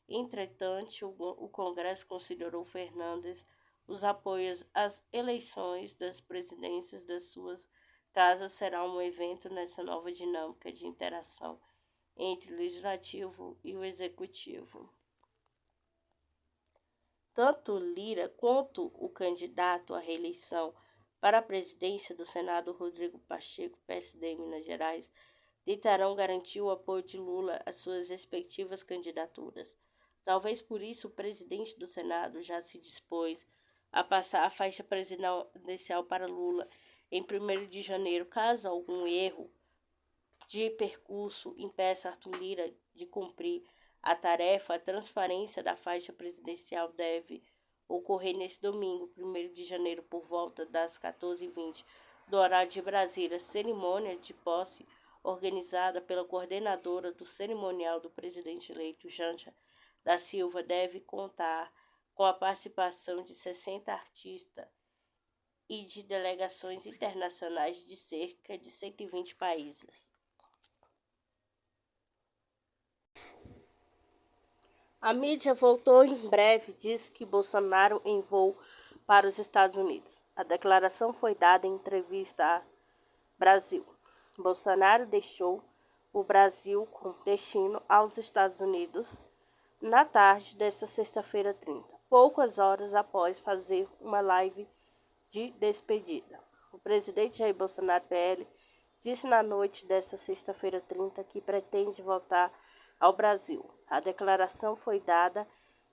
Entretanto, o Congresso considerou Fernandes os apoios às eleições das presidências das suas casas será um evento nessa nova dinâmica de interação entre o Legislativo e o Executivo. Tanto Lira quanto o candidato à reeleição para a presidência do Senado, Rodrigo Pacheco, PSD em Minas Gerais, tentarão garantir o apoio de Lula às suas respectivas candidaturas. Talvez por isso o presidente do Senado já se dispôs a passar a faixa presidencial para Lula em 1º de janeiro, caso algum erro de percurso impeça Arthur Lira de cumprir a tarefa. A transferência da faixa presidencial deve ocorrer nesse domingo, 1º de janeiro, por volta das 14h20, do horário de Brasília. Cerimônia de posse organizada pela coordenadora do cerimonial do presidente eleito, Janja da Silva, deve contar com a participação de 60 artistas e de delegações internacionais de cerca de 120 países. A mídia voltou em breve, diz que Bolsonaro em voo para os Estados Unidos. A declaração foi dada em entrevista à Brasil. Bolsonaro deixou o Brasil com destino aos Estados Unidos na tarde desta sexta-feira 30, poucas horas após fazer uma live de despedida. O presidente Jair Bolsonaro, PL, disse na noite desta sexta-feira 30 que pretende voltar ao Brasil. A declaração foi dada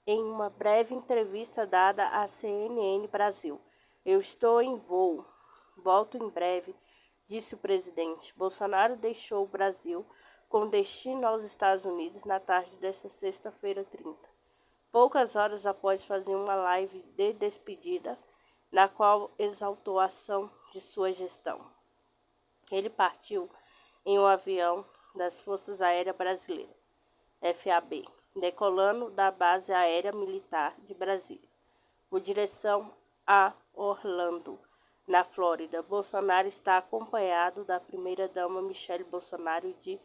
em uma breve entrevista dada à CNN Brasil. Eu estou em voo, volto em breve, disse o presidente. Bolsonaro deixou o Brasil com destino aos Estados Unidos na tarde desta sexta-feira 30, poucas horas após fazer uma live de despedida, na qual exaltou a ação de sua gestão. Ele partiu em um avião das Forças Aéreas Brasileiras, FAB, decolando da Base Aérea Militar de Brasília, com direção a Orlando, na Flórida. Bolsonaro está acompanhado da primeira-dama Michele Bolsonaro e de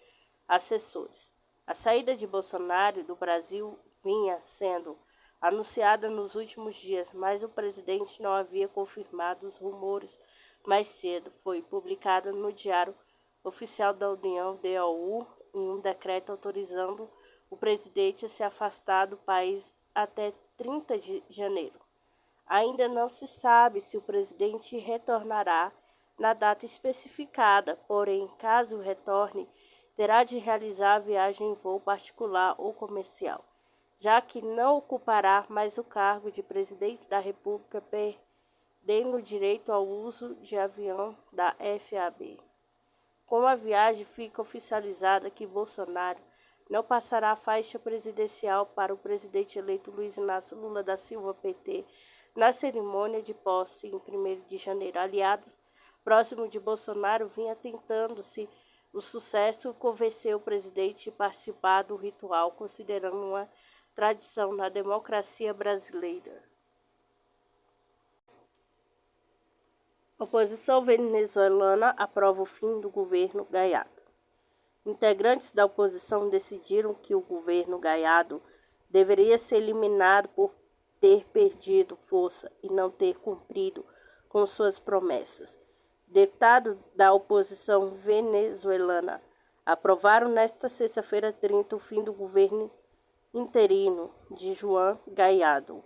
assessores. A saída de Bolsonaro do Brasil vinha sendo anunciada nos últimos dias, mas o presidente não havia confirmado os rumores mais cedo. Foi publicado no Diário Oficial da União, DOU, em um decreto autorizando o presidente a se afastar do país até 30 de janeiro. Ainda não se sabe se o presidente retornará na data especificada, porém, caso retorne, terá de realizar a viagem em voo particular ou comercial, já que não ocupará mais o cargo de presidente da República, perdendo o direito ao uso de avião da FAB. Com a viagem, fica oficializada que Bolsonaro não passará a faixa presidencial para o presidente eleito Luiz Inácio Lula da Silva, PT, na cerimônia de posse em 1º de janeiro. Aliados próximos de Bolsonaro vinha tentando-se o sucesso convencer o presidente a participar do ritual, considerando uma tradição na democracia brasileira. Oposição venezuelana aprova o fim do governo Gallardo. Integrantes da oposição decidiram que o governo Gallardo deveria ser eliminado por ter perdido força e não ter cumprido com suas promessas. Deputados da oposição venezuelana aprovaram nesta sexta-feira 30 o fim do governo interino de Juan Guaidó.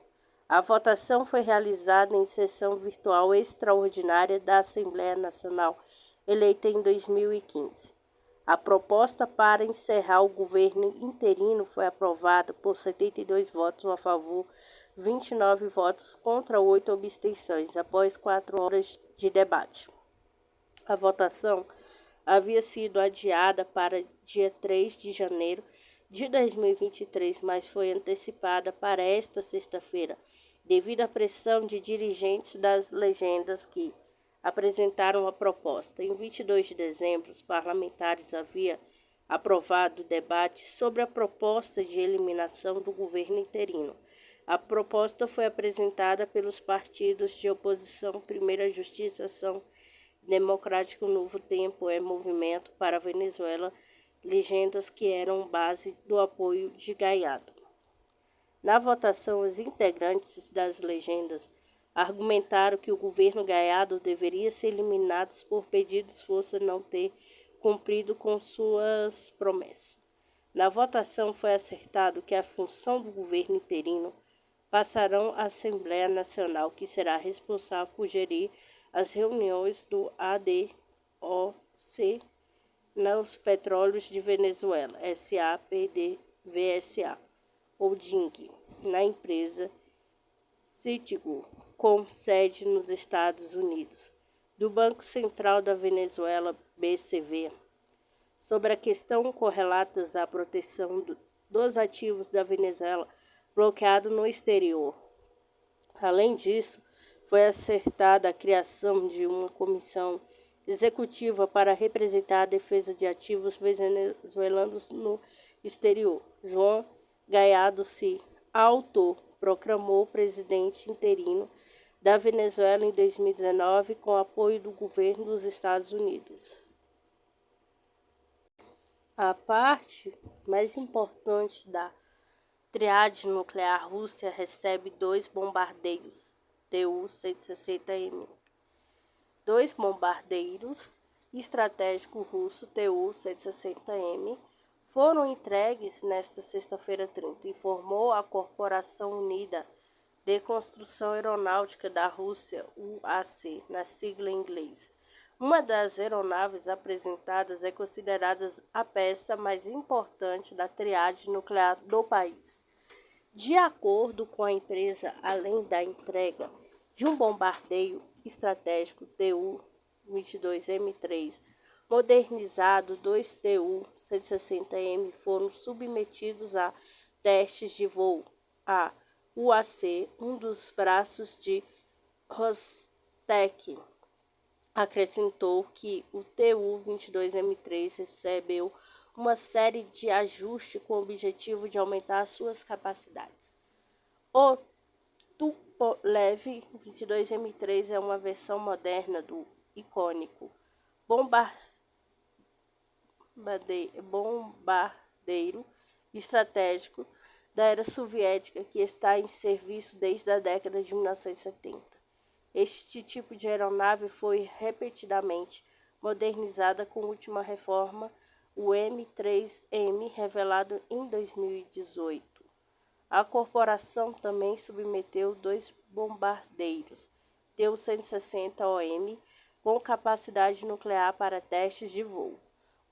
A votação foi realizada em sessão virtual extraordinária da Assembleia Nacional, eleita em 2015. A proposta para encerrar o governo interino foi aprovada por 72 votos a favor, 29 votos contra 8 abstenções, após 4 horas de debate. A votação havia sido adiada para dia 3 de janeiro de 2023, mas foi antecipada para esta sexta-feira, devido à pressão de dirigentes das legendas que apresentaram a proposta. Em 22 de dezembro, os parlamentares haviam aprovado o debate sobre a proposta de eliminação do governo interino. A proposta foi apresentada pelos partidos de oposição Primeira Justiça, Ação Democrática, Novo Tempo e Movimento para a Venezuela, legendas que eram base do apoio de Guaidó. Na votação, os integrantes das legendas argumentaram que o governo Guaidó deveria ser eliminado por pedir de força não ter cumprido com suas promessas. Na votação foi acertado que a função do governo interino passarão à Assembleia Nacional, que será responsável por gerir as reuniões do ADOC nos petróleos de Venezuela, SAPDVSA, Holding, na empresa Citigo, com sede nos Estados Unidos, do Banco Central da Venezuela, BCV, sobre a questão correlatas à proteção dos ativos da Venezuela bloqueado no exterior. Além disso, foi acertada a criação de uma comissão executiva para representar a defesa de ativos venezuelanos no exterior. João Guaidó se autoproclamou presidente interino da Venezuela em 2019 com apoio do governo dos Estados Unidos. A parte mais importante da triade nuclear Rússia recebe 2 bombardeiros Tu-160M. 2 bombardeiros estratégicos russos Tu-160M foram entregues nesta sexta-feira 30, informou a Corporação Unida de Construção Aeronáutica da Rússia, UAC, na sigla em inglês. Uma das aeronaves apresentadas é considerada a peça mais importante da triade nuclear do país. De acordo com a empresa, além da entrega de um bombardeio estratégico Tu-22M3 modernizado, 2 Tu-160M foram submetidos a testes de voo. A UAC, um dos braços de Rostec, acrescentou que o Tu-22M3 recebeu uma série de ajustes com o objetivo de aumentar suas capacidades. O Tupolev 22M3 é uma versão moderna do icônico bombardeiro estratégico da era soviética que está em serviço desde a década de 1970. Este tipo de aeronave foi repetidamente modernizada com a última reforma, o M3M, revelado em 2018. A corporação também submeteu 2 bombardeiros Tu-160OM com capacidade nuclear para testes de voo.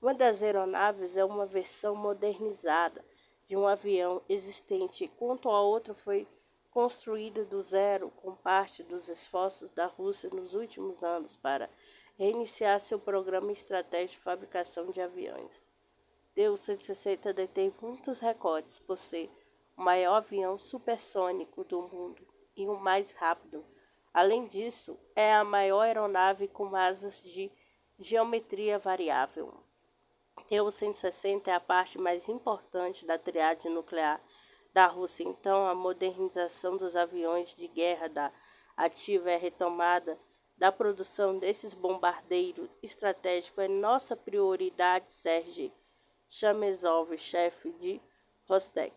Uma das aeronaves é uma versão modernizada de um avião existente, enquanto a outra foi construída do zero com parte dos esforços da Rússia nos últimos anos para reiniciar seu programa estratégico de fabricação de aviões. Tu-160 detém muitos recordes por ser o maior avião supersônico do mundo e o mais rápido. Além disso, é a maior aeronave com asas de geometria variável. Tu-160 é a parte mais importante da triade nuclear da Rússia. Então, a modernização dos aviões de guerra da ativa é retomada da produção desses bombardeiros estratégicos é nossa prioridade, Sergei Chamezov, chefe de Rostec.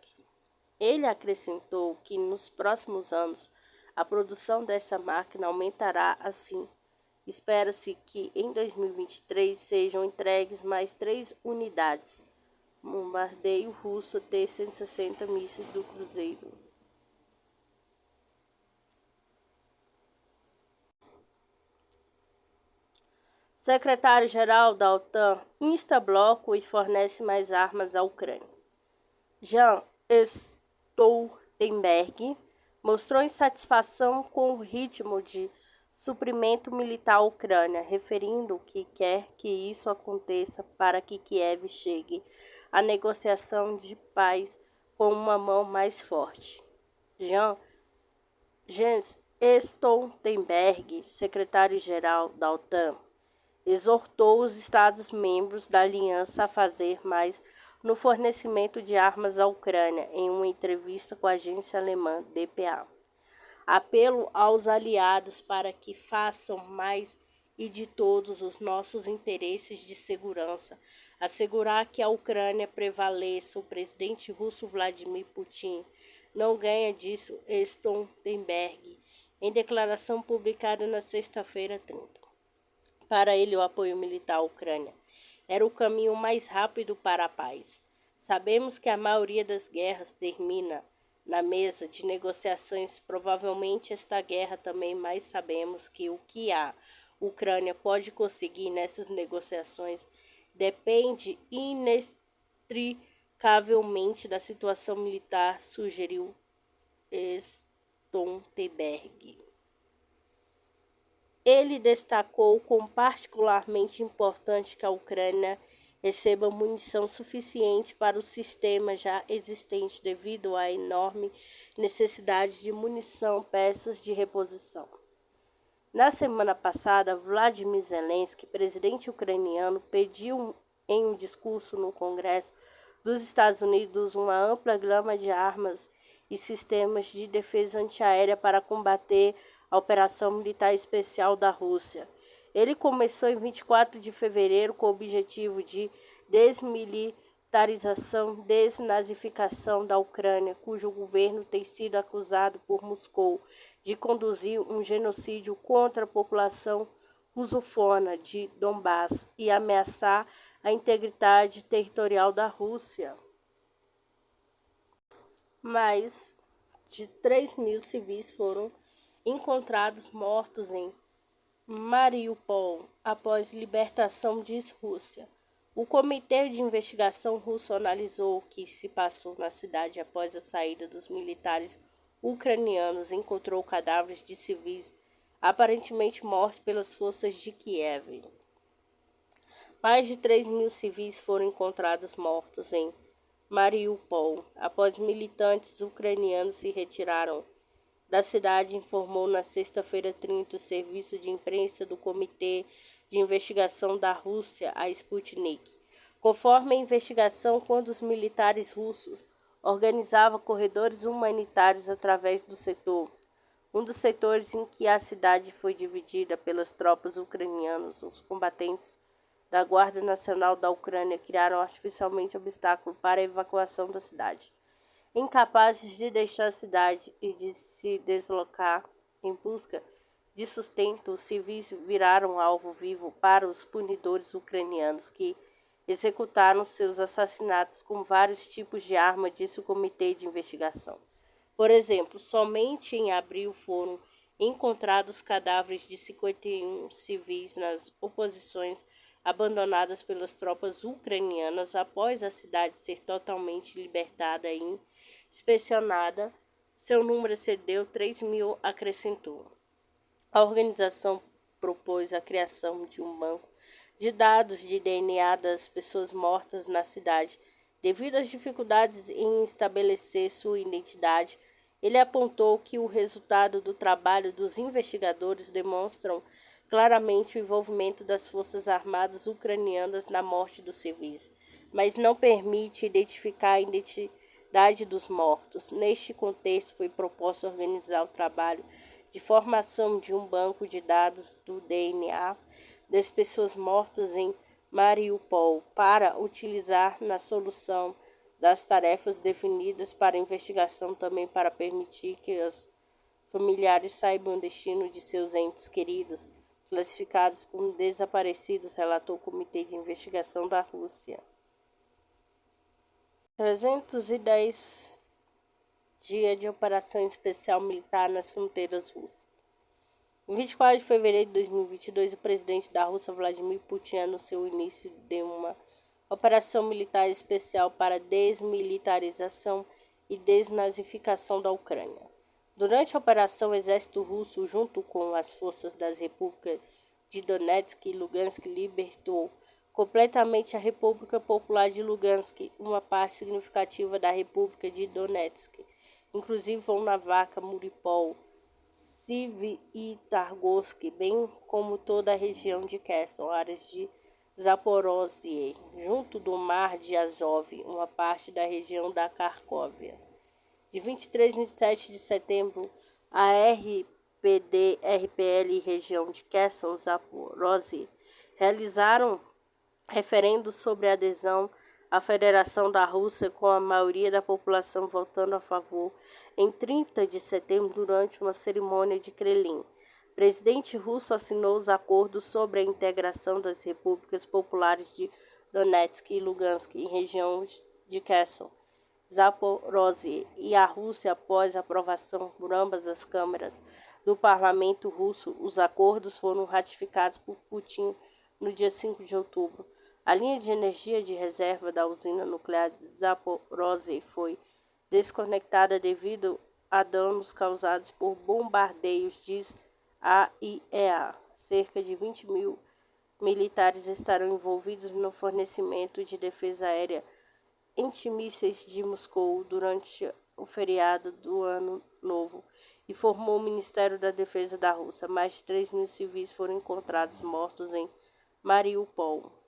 Ele acrescentou que nos próximos anos a produção dessa máquina aumentará assim. Espera-se que em 2023 sejam entregues mais 3 unidades. Bombardeio russo T-160 mísseis do Cruzeiro. Secretário-geral da OTAN insta bloco e fornece mais armas à Ucrânia. Jens Stoltenberg mostrou insatisfação com o ritmo de suprimento militar à Ucrânia, referindo que quer que isso aconteça para que Kiev chegue à negociação de paz com uma mão mais forte. Jens Stoltenberg, secretário-geral da OTAN, exortou os Estados-membros da aliança a fazer mais no fornecimento de armas à Ucrânia em uma entrevista com a agência alemã dpa. Apelo aos aliados para que façam mais e de todos os nossos interesses de segurança, assegurar que a Ucrânia prevaleça. O presidente russo Vladimir Putin não ganha disso, Stoltenberg, em declaração publicada na sexta-feira 30. Para ele, o apoio militar à Ucrânia era o caminho mais rápido para a paz. Sabemos que a maioria das guerras termina na mesa de negociações. Provavelmente esta guerra também, mas sabemos que o que a Ucrânia pode conseguir nessas negociações depende inextricavelmente da situação militar, sugeriu Stoltenberg. Ele destacou como particularmente importante que a Ucrânia receba munição suficiente para o sistema já existente devido à enorme necessidade de munição, peças de reposição. Na semana passada, Vladimir Zelensky, presidente ucraniano, pediu em um discurso no Congresso dos Estados Unidos uma ampla gama de armas e sistemas de defesa antiaérea para combater a Operação Militar Especial da Rússia. Ele começou em 24 de fevereiro com o objetivo de desmilitarização, desnazificação da Ucrânia, cujo governo tem sido acusado por Moscou de conduzir um genocídio contra a população rusofona de Donbass e ameaçar a integridade territorial da Rússia. Mais de 3.000 civis foram encontrados mortos em Mariupol após libertação, diz Rússia. O Comitê de Investigação russo analisou o que se passou na cidade após a saída dos militares ucranianos. Encontrou cadáveres de civis aparentemente mortos pelas forças de Kiev. Mais de 3.000 civis foram encontrados mortos em Mariupol após militantes ucranianos se retiraram da cidade, informou na sexta-feira 30 o serviço de imprensa do Comitê de Investigação da Rússia, a Sputnik. Conforme a investigação, quando os militares russos organizavam corredores humanitários através do setor, um dos setores em que a cidade foi dividida pelas tropas ucranianas, os combatentes da Guarda Nacional da Ucrânia criaram artificialmente obstáculo para a evacuação da cidade. Incapazes de deixar a cidade e de se deslocar em busca de sustento, os civis viraram alvo vivo para os punidores ucranianos, que executaram seus assassinatos com vários tipos de arma, disse o Comitê de Investigação. Por exemplo, somente em abril foram encontrados cadáveres de 51 civis nas oposições abandonadas pelas tropas ucranianas após a cidade ser totalmente libertada e inspecionada. Seu número excedeu 3.000, acrescentou. A organização propôs a criação de um banco de dados de DNA das pessoas mortas na cidade. Devido às dificuldades em estabelecer sua identidade, ele apontou que o resultado do trabalho dos investigadores demonstram claramente o envolvimento das Forças Armadas ucranianas na morte dos civis, mas não permite identificar a identidade Idade dos Mortos. Neste contexto, foi proposto organizar o trabalho de formação de um banco de dados do DNA das pessoas mortas em Mariupol para utilizar na solução das tarefas definidas para a investigação, também para permitir que os familiares saibam o destino de seus entes queridos, classificados como desaparecidos, relatou o Comitê de Investigação da Rússia. 310 dias de operação especial militar nas fronteiras russas. Em 24 de fevereiro de 2022, o presidente da Rússia, Vladimir Putin, anunciou o início de uma operação militar especial para desmilitarização e desnazificação da Ucrânia. Durante a operação, o exército russo, junto com as forças das repúblicas de Donetsk e Lugansk, libertou completamente a República Popular de Lugansk, uma parte significativa da República de Donetsk, inclusive Volnovakha, Mariupol, Siv e Targovsk, bem como toda a região de Kherson, áreas de Zaporozhye, junto do Mar de Azov, uma parte da região da Kharkovia. De 23 a 27 de setembro, a RPL e região de Kherson, Zaporozhye, realizaram referendo sobre a adesão à Federação da Rússia, com a maioria da população votando a favor em 30 de setembro durante uma cerimônia de Kremlin. O presidente russo assinou os acordos sobre a integração das repúblicas populares de Donetsk e Lugansk em regiões de Kherson, Zaporozhye e a Rússia após a aprovação por ambas as câmaras do parlamento russo. Os acordos foram ratificados por Putin no dia 5 de outubro. A linha de energia de reserva da usina nuclear de Zaporozhye foi desconectada devido a danos causados por bombardeios, diz a IEA. Cerca de 20 mil militares estarão envolvidos no fornecimento de defesa aérea antimísseis de Moscou durante o feriado do Ano Novo, informou o Ministério da Defesa da Rússia. Mais de 3 mil civis foram encontrados mortos em Mariupol.